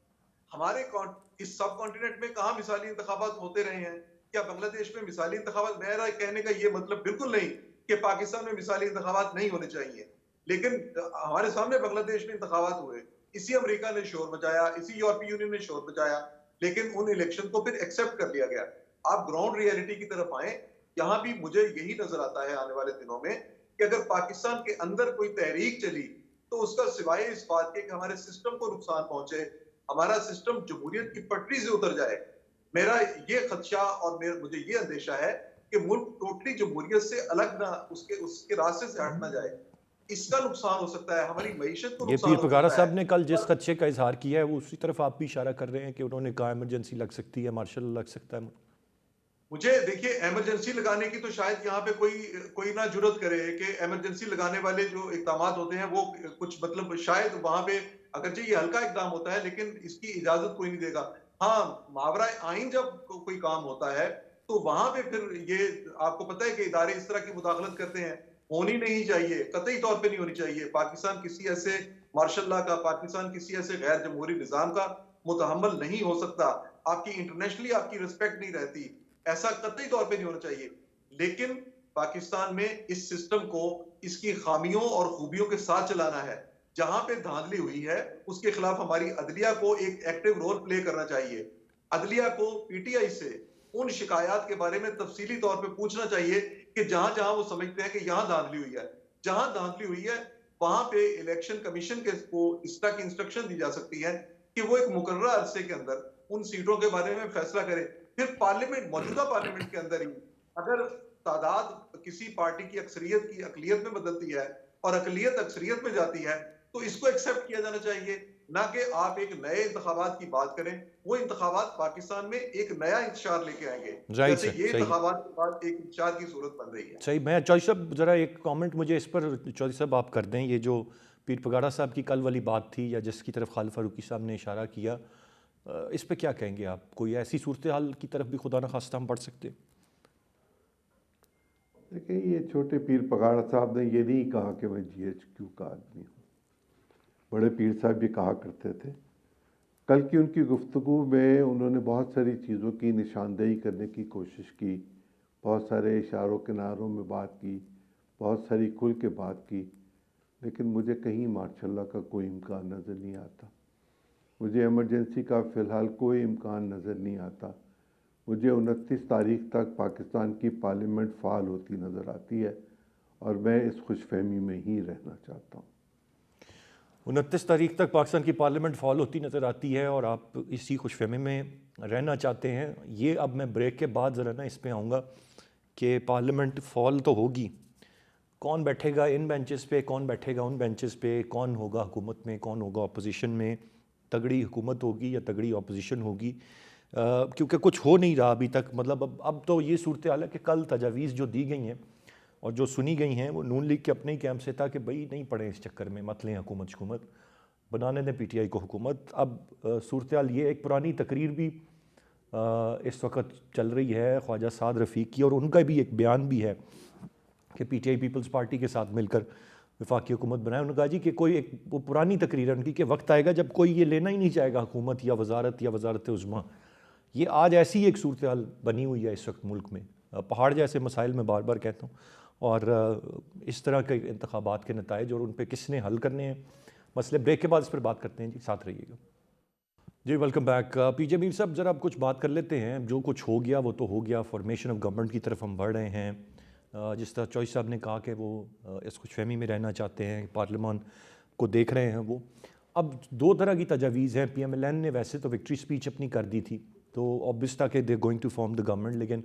D: हमारे इस सब कॉन्टिनेंट में कहां मिसाली इंतखाबात होते रहे हैं? क्या बांग्लादेश में मिसाली इंतखाबात? मेरा कहने का ये मतलब बिल्कुल नहीं कि पाकिस्तान में मिसाली इंतखाबात नहीं होने चाहिए, लेकिन हमारे सामने बांग्लादेश में इंतखाबात हुए, इसी अमेरिका ने शोर मचाया, इसी यूरोपीय यूनियन ने शोर मचाया, लेकिन उन इलेक्शन को फिर एक्सेप्ट कर लिया गया। आप ग्राउंड रियलिटी की तरफ आए, यहां भी मुझे यही नजर आता है आने वाले दिनों में कि अगर पाकिस्तान के अंदर कोई तहरीक चली तो उसका सिवाय इस बात के कि हमारे सिस्टम को नुकसान पहुंचे, हमारा सिस्टम जमहूरियत की पटरी से उतर जाए, मेरा ये खदशा और मुझे ये अंदेशा है कि मुल्क टोटली जमहूरियत से अलग ना, उसके रास्ते से हट ना जाए। इसका नुकसान हो सकता है, हमारी मईशत को
A: ये
D: नुकसान
A: पीर
D: हो
A: पगारा
D: सकता
A: साहब
D: है।
A: ने कल जिस खदशे का इजहार किया है वो उसी तरफ आप भी इशारा कर रहे हैं कि उन्होंने कहा इमरजेंसी लग सकती है, मार्शल लग सकता है।
D: मुझे देखिए, इमरजेंसी लगाने की तो शायद यहाँ पे कोई ना जुर्रत करे कि इमरजेंसी लगाने वाले जो इकदाम होते हैं वो कुछ मतलब शायद वहां पे अगरचे ये हल्का इकदाम होता है लेकिन इसकी इजाजत कोई नहीं देगा। हाँ, मावरा आइन जब कोई काम होता है तो वहां पे फिर ये आपको पता है कि इदारे इस तरह की मुदाखलत करते हैं, होनी नहीं चाहिए, कतई तौर पे नहीं होनी चाहिए। पाकिस्तान किसी ऐसे मार्शल लॉ का, पाकिस्तान किसी ऐसे गैर जमहूरी निजाम का मुतहम्मल नहीं हो सकता। आपकी इंटरनेशनली आपकी रिस्पेक्ट नहीं रहती, ऐसा कतई तौर पे नहीं होना चाहिए। लेकिन पाकिस्तान में इस सिस्टम को इसकी खामियों और खूबियों के साथ चलाना है। जहां पे धांधली हुई है उसके खिलाफ हमारी अदलिया को एक एक्टिव रोल प्ले करना चाहिए। अदलिया को पीटीआई से उन शिकायत के बारे में तफसीली तौर पे पूछना चाहिए कि जहां जहां वो समझते हैं कि यहां धांधली हुई है, जहां धांधली हुई है वहां पे इलेक्शन कमीशन के को इस तरह की इंस्ट्रक्शन दी जा सकती है कि वो एक मुकर्रर अरसे के अंदर उन सीटों के बारे में फैसला करे। फिर पार्लियामेंट, मौजूदा पार्लियामेंट के अंदर ही अगर तादाद किसी पार्टी की अक्सरियत की अकलियत में बदलती है और अकलियत अक्सरियत में जाती है तो इसको एक्सेप्ट किया जाना चाहिए, ना कि आप एक नए इंतखाबात की बात करें। वो इंतखाबात पाकिस्तान में एक नया इंतशार लेके आएंगे,
A: राइट
D: जैसे
A: सर,
D: ये
A: सही
D: इंतखाबात के बाद एक इंतशार की सूरत बन रही है।
A: सही। मैं चौधरी साहब ज़रा एक कमेंट मुझे इस पर चौधरी साहब आप कर दें, ये जो पीर पगाड़ा साहब की कल वाली बात थी या जिसकी तरफ खालिद फारूकी साहब ने इशारा किया, इस पे क्या कहेंगे आप? कोई ऐसी सूरत हाल की तरफ भी खुदा न खास्ता हम बढ़ सकते?
C: देखिए, ये छोटे पीर पगाड़ा साहब ने ये नहीं कहा कि मैं GHQ का आदमी हूँ। बड़े पीर साहब भी कहा करते थे। कल की उनकी गुफ्तगू में उन्होंने बहुत सारी चीज़ों की निशानदेही करने की कोशिश की, बहुत सारे इशारों किनारों में बात की, बहुत सारी खुल के बात की, लेकिन मुझे कहीं माशाल्लाह का कोई इम्कान नज़र नहीं आता। मुझे इमरजेंसी का फ़िलहाल कोई इम्कान नज़र नहीं आता। मुझे 29 तारीख तक पाकिस्तान की पार्लियामेंट फ़ाल होती नज़र आती है और मैं इस खुशफहमी में ही रहना चाहता हूँ।
A: 29 तारीख तक पाकिस्तान की पार्लियामेंट फॉल होती नज़र आती है और आप इसी खुशफहमी में रहना चाहते हैं। ये अब मैं ब्रेक के बाद ज़रा ना इस पे आऊँगा कि पार्लियामेंट फॉल तो होगी, कौन बैठेगा इन बेंचेस पे, कौन बैठेगा उन बेंचेस पे, कौन होगा हुकूमत में, कौन होगा अपोजिशन में, तगड़ी हुकूमत होगी या तगड़ी अपोजिशन होगी, क्योंकि कुछ हो नहीं रहा अभी तक। मतलब अब तो ये सूरत हाल है कि कल तजावीज़ जो दी गई हैं और जो सुनी गई हैं वो नून लीग के अपने ही कैंप से था कि भाई नहीं पड़े इस चक्कर में, मत लें हुकूमत, बनाने दें PTI को हुकूमत। अब सूरत हाल ये, एक पुरानी तकरीर भी इस वक्त चल रही है ख्वाजा साद रफ़ीक की, और उनका भी एक बयान भी है कि PTI पीपल्स पार्टी के साथ मिलकर वफाकी हुकूमत बनाए। उन्होंने कहा जी कि कोई एक वो पुरानी तकरीर है उनकी कि वक्त आएगा जब कोई ये लेना ही नहीं चाहेगा हुकूमत या वजारत उज़्मा। ये आज ऐसी एक सूरत हाल बनी हुई है इस वक्त मुल्क में। पहाड़ जैसे मसाइल में बार बार कहता हूँ, और इस तरह के इंतखाबात के नताइज और उन पर किसने हल करने हैं मसले, ब्रेक के बाद इस पर बात करते हैं जी, साथ रहिएगा जी। Welcome back. PJ मीर साहब, ज़रा आप कुछ बात कर लेते हैं। जो कुछ हो गया वो तो हो गया, फॉर्मेशन ऑफ गवर्नमेंट की तरफ हम बढ़ रहे हैं। जिस तरह चौधरी साहब ने कहा कि वो इस खुशफहमी में रहना चाहते हैं, पार्लियामान को देख रहे हैं वो। अब दो तरह की तजावीज़ हैं। PMLN ने वैसे तो विक्ट्री स्पीच अपनी कर दी थी, तो ऑब्वियस था कि they going to form the government, लेकिन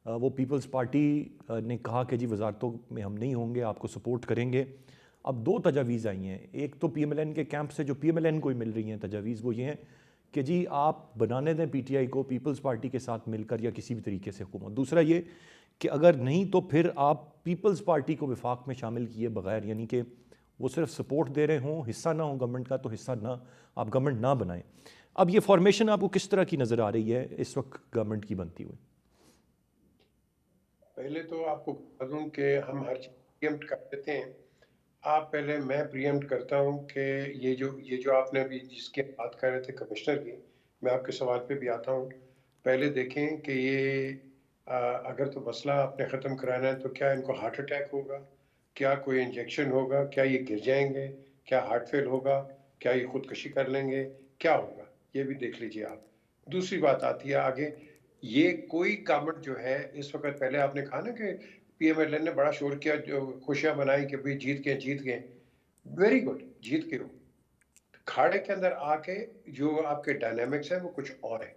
A: वो पीपल्स पार्टी ने कहा कि जी वजारतों में हम नहीं होंगे, आपको सपोर्ट करेंगे। अब दो तजावीज़ आई हैं। एक तो PMLN के कैंप से जो PMLN को ही मिल रही हैं तजावीज़, वो ये हैं कि जी आप बनाने दें PTI को पीपल्स पार्टी के साथ मिलकर या किसी भी तरीके से हुकूमत। दूसरा ये कि अगर नहीं तो फिर आप पीपल्स पार्टी को विफाक में शामिल किए बगैर, यानी कि वो सिर्फ सपोर्ट दे रहे हों, हिस्सा ना हो गवर्नमेंट का, तो हिस्सा ना, आप गवर्नमेंट ना बनाएं। अब ये फॉर्मेशन आपको किस तरह की नज़र आ रही है इस वक्त गवर्नमेंट की बनती हुई?
B: पहले तो आपको बता दूं कि हम हर चीज प्रीएम्प्ट कर देते हैं। आप पहले, मैं प्रीएम्प्ट करता हूं कि ये जो आपने अभी जिसकी बात कर रहे थे कमिश्नर की, मैं आपके सवाल पे भी आता हूं। पहले देखें कि ये अगर तो मसला आपने ख़त्म कराना है तो क्या इनको हार्ट अटैक होगा, क्या कोई इंजेक्शन होगा, क्या ये गिर जाएंगे, क्या हार्ट फेल होगा, क्या ये खुदकशी कर लेंगे, क्या होगा, ये भी देख लीजिए आप। दूसरी बात आती है आगे, ये कोई गवर्नमेंट जो है इस वक्त, पहले आपने कहा ना कि PMLN ने बड़ा शोर किया, जो खुशियां मनाई कि भाई जीत गए। वेरी गुड, जीत गए हो। खाड़े के अंदर आके जो आपके डायनामिक्स है वो कुछ और है,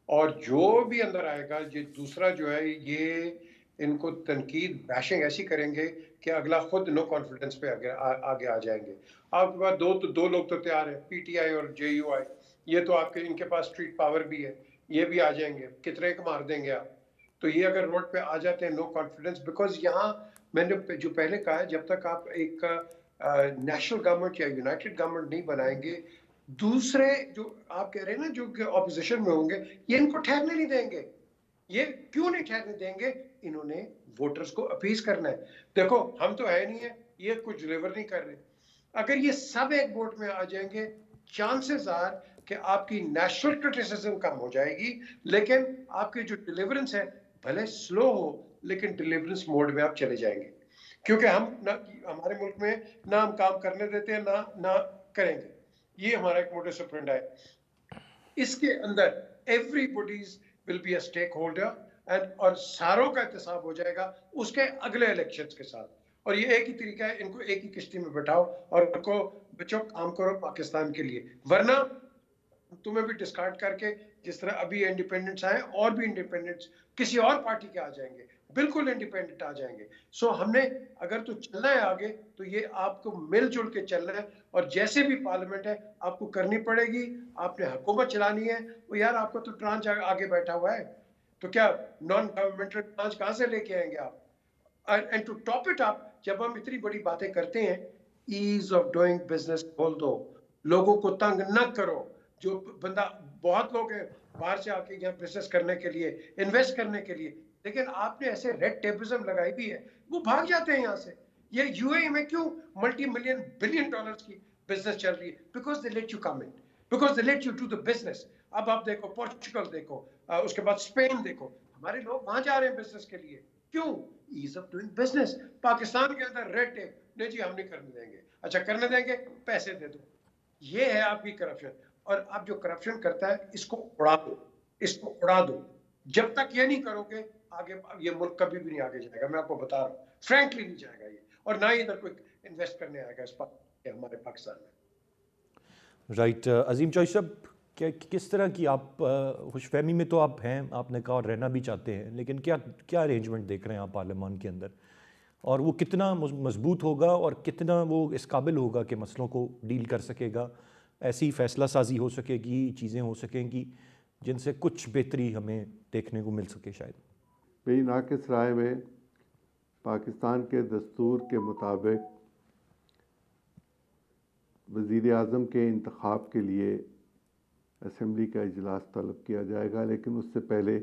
B: और जो भी अंदर आएगा, ये दूसरा जो है, ये इनको तनकीद बैशिंग ऐसी करेंगे कि अगला खुद नो कॉन्फिडेंस पे आगे आ जाएंगे। आपके पास दो लोग तो तैयार है, PTI और JUI। ये तो आपके, इनके पास स्ट्रीट पावर भी है, ये भी आ जाएंगे, कितने को मार देंगे आप। तो ये अगर रोड पे आ जाते हैं, नो कॉन्फिडेंस, बिकॉज यहाँ मैंने जो पहले कहा है, जब तक आप एक नेशनल गवर्नमेंट या यूनाइटेड गवर्नमेंट नहीं बनाएंगे, दूसरे जो आप कह रहे हैं ना, जो ऑपोजिशन में होंगे, ये इनको ठहरने नहीं देंगे। ये क्यों नहीं ठहरने देंगे? इन्होंने वोटर्स को अपीज करना है। देखो, हम तो है नहीं है, ये कुछ डिलीवर नहीं कर रहे। अगर ये सब एक वोट में आ जाएंगे, चांसेस आर कि आपकी नेशनल क्रिटिसिज्म कम हो जाएगी, लेकिन आपकी जो डिलीवरेंस है भले स्लो हो, लेकिन डिलीवरेंस मोड में आप चले जाएंगे, क्योंकि हम ना, हमारे मुल्क में ना हम काम करने देते हैं ना करेंगे। ये हमारा एक मोटो ऑपरेंडी है। इसके अंदर everybody's will be a stakeholder and, और सारों का एहतसाब हो जाएगा उसके अगले इलेक्शंस के साथ। और ये एक ही तरीका है, इनको एक ही किश्ती में बैठाओ और उनको बच्चों काम करो पाकिस्तान के लिए, वरना तुम्हें भी डिस्कार्ड करके, जिस तरह अभी इंडिपेंडेंट्स आए और भी इंडिपेंडेंट्स किसी और पार्टी के आ जाएंगे, बिल्कुल इंडिपेंडेंट आ जाएंगे। सो हमने अगर तो चलना है आगे तो ये आपको मिलजुल के चलना है, और जैसे भी पार्लियामेंट है आपको करनी पड़ेगी। आपने हुकूमत चलानी है, वो यार आपको तो ट्रांच आगे बैठा हुआ है, तो क्या नॉन गवर्नमेंटल ट्रांच कहां से लेके आएंगे आप? And to top it up, जब हम इतनी बड़ी बातें करते हैं, ईज ऑफ डूइंग बिजनेस बोल दो, लोगों को तंग न करो। जो बंदा, बहुत लोग हैं बाहर से आके यहाँ बिजनेस करने के लिए, इन्वेस्ट करने के लिए, लेकिन आपने ऐसे रेड टेपिज्म लगाई भी है, वो भाग जाते हैं यहाँ से। ये यूएई में क्यों मल्टी मिलियन बिलियन डॉलर्स की बिजनेस चल रही है? Because they let you come in, because they let you do the business. अब आप देखो पोर्चुगल देखो, उसके बाद स्पेन देखो, हमारे लोग वहां जा रहे हैं बिजनेस के लिए। क्यों? Ease of doing business. Pakistan के अंदर रेड टेप, नहीं जी हम नहीं करने देंगे, अच्छा करने देंगे, पैसे दे दो। ये है आपकी करप्शन। और आप जो करप्शन करता है इसको उड़ा दो, इसको उड़ा दो। जब तक ये नहीं करोगे, आगे ये मुल्क कभी भी नहीं आगे जाएगा, मैं आपको बता रहा हूँ, फ्रैंकली नहीं जाएगा ये, और ना ही इधर कोई इन्वेस्ट करने आएगा इस हमारे पाकिस्तान में।
A: राइट। अजीम चौधरी साहब, क्या किस तरह की आप खुशफहमी में तो आप हैं, आपने कहा, और रहना भी चाहते हैं, लेकिन क्या क्या अरेंजमेंट देख रहे हैं आप पार्लियामान के अंदर, और वो कितना मजबूत होगा और कितना वो इस काबिल होगा कि मसलों को डील कर सकेगा, ऐसी फैसला साजी हो सकेगी, चीज़ें हो सकेंगी जिनसे कुछ बेहतरी हमें देखने को मिल सके शायद?
C: मेरी नाकिस राय में पाकिस्तान के दस्तूर के मुताबिक वज़ीर आज़म के इंतखाब के लिए असम्बली का इजलास तलब किया जाएगा, लेकिन उससे पहले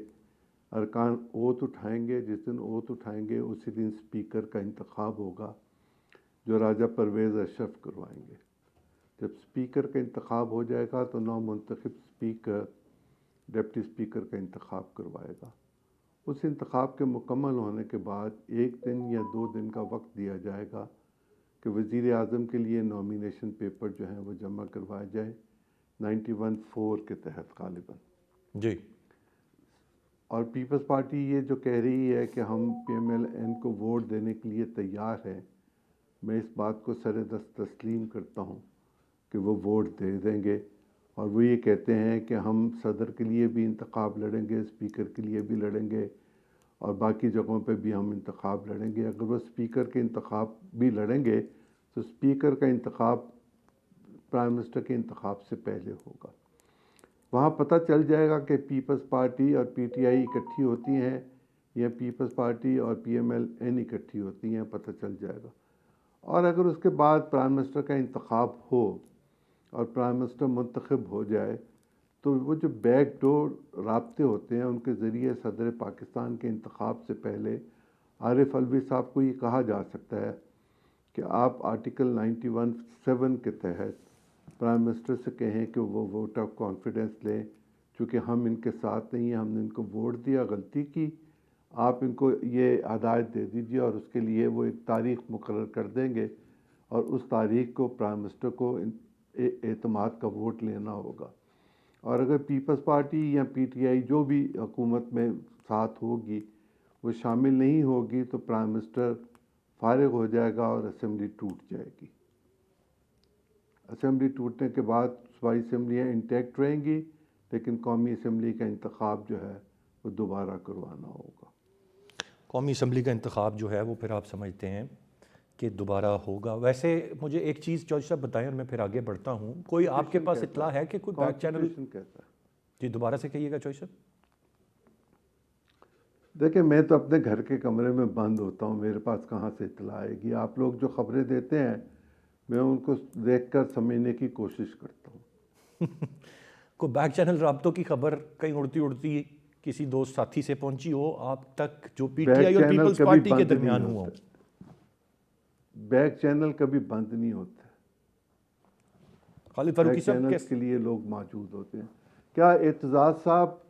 C: अरकान ओथ उठाएंगे। जिस दिन ओथ उठाएंगे उसी दिन स्पीकर का इंतखाब होगा, जो राजा परवेज़ अशरफ करवाएंगे। जब स्पीकर का इंतखाब हो जाएगा तो नौमुंतखब स्पीकर डिप्टी स्पीकर का इंतखाब करवाएगा। उस इंतखाब के मुकम्मल होने के बाद 1 दिन या 2 दिन का वक्त दिया जाएगा कि वज़ीर आज़म के लिए नॉमिनेशन पेपर जो हैं वो जमा करवाए जाए 91(4) के तहत गालिबन
A: जी।
C: और पीपल्स पार्टी ये जो कह रही है कि हम PMLN को वोट देने के लिए तैयार है, मैं इस बात को सरेदस्त तस्लीम करता हूँ कि वो वोट दे देंगे। और वो ये कहते हैं कि हम सदर के लिए भी इंतखाब लड़ेंगे, स्पीकर के लिए भी लड़ेंगे, और बाकी जगहों पे भी हम इंतखाब लड़ेंगे। अगर वो स्पीकर के इंतखाब भी लड़ेंगे तो स्पीकर का इंतखाब प्राइम मिनिस्टर के इंतखाब से पहले होगा। वहाँ पता चल जाएगा कि पीपल्स पार्टी और PTI इकट्ठी होती हैं या पीपल्स पार्टी और PMLN इकट्ठी होती हैं, पता चल जाएगा। और अगर उसके बाद प्राइम मिनिस्टर का इंतखाब हो और प्राइम मिनिस्टर मुंतखब हो जाए, तो वो जो बैक डोर राब्ते होते हैं उनके ज़रिए सदर पाकिस्तान के इंतखाब से पहले आरिफ अलवी साहब को ये कहा जा सकता है कि आप आर्टिकल 91(7) के तहत प्राइम मिनिस्टर से कहें कि वो वोट ऑफ कॉन्फिडेंस लें, चूँकि हम इनके साथ नहीं हैं, हमने इनको वोट दिया, गलती की, आप इनको ये हदायत दे दीजिए, और उसके लिए वो एक तारीख़ मुकर्रर कर देंगे और उस तारीख़ को प्राइम मिनिस्टर को एतमाद का वोट लेना होगा। और अगर पीपल्स पार्टी या PTI जो भी हुकूमत में साथ होगी वो शामिल नहीं होगी तो प्राइम मिनिस्टर फारिग हो जाएगा और असेंबली टूट जाएगी। असेंबली टूटने के बाद सूबाई असम्बलियाँ इंटैक्ट रहेंगी, लेकिन कौमी असम्बली का इंतखाब जो है वो दोबारा करवाना होगा।
A: कौमी असम्बली का इंतखाब जो है वो फिर आप समझते हैं कि दोबारा होगा? वैसे मुझे एक चीज़ चौधरी साहब बताएं और मैं फिर आगे बढ़ता हूँ। कोई आपके पास इत्तला है कि कोई बैक चैनल
C: कहता है?
A: जी, दोबारा से कहिएगा चौधरी साहब।
C: देखिए, मैं तो अपने घर के कमरे में बंद होता हूँ, मेरे पास कहाँ से इत्तला आएगी? आप लोग जो खबरें देते हैं मैं उनको देखकर समझने की कोशिश करता हूँ।
A: कोई बैक चैनल राब्तों की खबर कहीं उड़ती उड़ती किसी दोस्त साथी से पहुंची हो आप तक, जो PTI और पीपल्स पार्टी के दरमियान हुआ हो?
C: बैक चैनल कभी बंद नहीं होते।
A: खालिद फारूकी साहब
C: के लिए लोग मौजूद होते हैं। क्या एतजाज साहब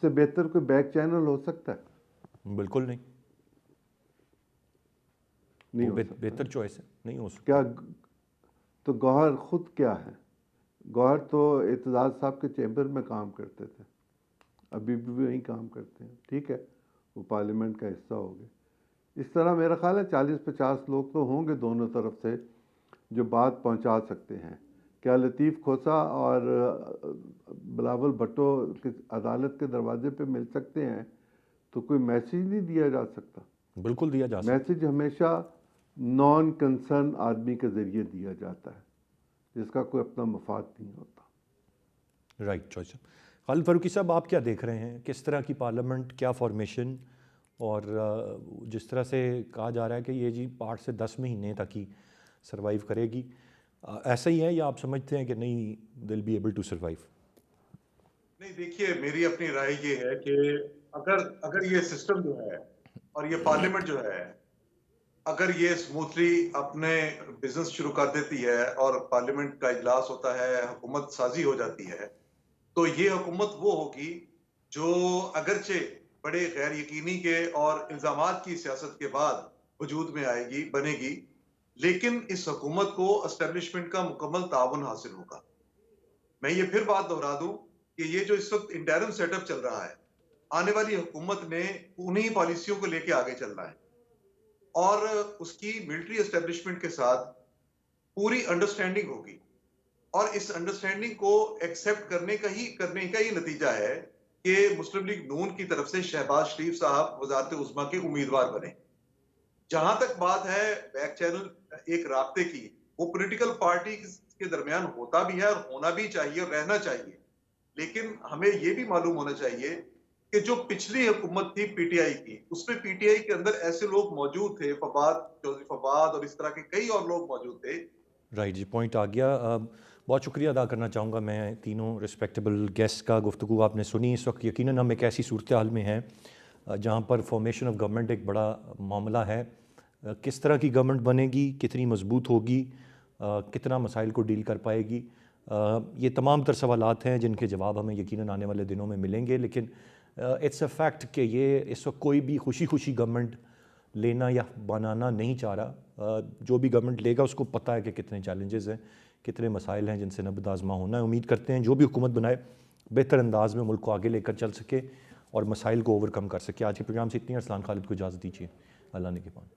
C: से बेहतर कोई बैक चैनल हो सकता है?
A: बिल्कुल नहीं।
C: नहीं
A: वो
C: हो सकता।
A: बेहतर चॉइस है, नहीं हो सकता।
C: क्या तो गौहर खुद क्या है? गौहर तो एतजाज़ साहब के चैम्बर में काम करते थे, अभी भी वहीं काम करते हैं, ठीक है, वो पार्लियामेंट का हिस्सा हो गए। इस तरह मेरा ख्याल है 40-50 लोग तो होंगे दोनों तरफ से जो बात पहुंचा सकते हैं। क्या लतीफ़ खोसा और बिलावल भुट्टो की अदालत के दरवाजे पे मिल सकते हैं तो कोई मैसेज नहीं दिया जा सकता?
A: बिल्कुल दिया जा सकता
C: मैसेज हमेशा नॉन कंसर्न आदमी के ज़रिए दिया जाता है जिसका कोई अपना मफाद नहीं होता।
A: है। Right choice. खालिद फारूकी साहब, आप क्या देख रहे हैं, किस तरह की पार्लियामेंट, क्या फॉर्मेशन, और जिस तरह से कहा जा रहा है कि ये जी 8 से 10 महीने तक ही सरवाइव करेगी, ऐसा ही है या आप समझते हैं कि नहीं, दिल बी एबल टू सरवाइव?
D: नहीं, देखिए, मेरी अपनी राय ये है कि अगर अगर ये सिस्टम जो है और ये पार्लियामेंट जो है, अगर ये स्मूथली अपने बिजनेस शुरू कर देती है और पार्लियामेंट का इजलास होता है, हुकूमत साजी हो जाती है, तो ये हुकूमत वो होगी जो अगरचे बड़े गैर यकीनी के और इल्जामात की सियासत के बाद वजूद में आएगी, बनेगी, लेकिन इस हुकूमत को एस्टेब्लिशमेंट का मुकम्मल ताउन हासिल होगा। मैं ये फिर बात दोहरा दूं कि ये जो इस वक्त इंटरिम सेटअप चल रहा है, आने वाली हुकूमत ने उन्हीं पॉलिसियों को लेके आगे चलना है और उसकी मिलिट्री एस्टेब्लिशमेंट के साथ पूरी अंडरस्टैंडिंग होगी और इस अंडरस्टैंडिंग को एक्सेप्ट करने का ही नतीजा है कि मुस्लिम लीग नून की तरफ से शहबाज शरीफ साहब वजारत उज़्मा के उम्मीदवार बने। जहां तक बात है बैक चैनल एक राब्ते की, वो पॉलिटिकल पार्टी के दरमियान होता भी है और होना भी चाहिए और रहना चाहिए, लेकिन हमें ये भी मालूम होना चाहिए कि जो पिछली हुकूमत थी पीटीआई की, उसमें पीटीआई के अंदर ऐसे लोग मौजूद थे, फवाद, चौधरी फवाद और इस तरह के कई और लोग मौजूद थे।
A: राइट जी, पॉइंट आ गया। बहुत शुक्रिया अदा करना चाहूँगा मैं तीनों रिस्पेक्टेबल गेस्ट का। गुफ्तगू आपने सुनी। इस वक्त यकीनन हम एक ऐसी सूरत हाल में हैं जहाँ पर फॉर्मेशन ऑफ गवर्नमेंट एक बड़ा मामला है। किस तरह की गवर्नमेंट बनेगी, कितनी मजबूत होगी, कितना मसाइल को डील कर पाएगी, ये तमाम तर सवालात हैं जिनके जवाब हमें यकीनन आने वाले दिनों में मिलेंगे। लेकिन इट्स अ फैक्ट कि ये इस वक्त कोई भी खुशी खुशी गवर्नमेंट लेना या बनाना नहीं चाह रहा। जो भी गवर्नमेंट लेगा उसको पता है कि कितने चैलेंजेस हैं, कितने मसाइल हैं जिनसे नब्ज़ आज़मा होना है। उम्मीद करते हैं जो भी हुकूमत बनाए बेहतर अंदाज में मुल्क को आगे लेकर चल सके और मसाइल को ओवरकम कर सके। आज के प्रोग्राम से इतनी। अरसलान खालिद को इजाज़त दीजिए। अल्लाह ने के पान।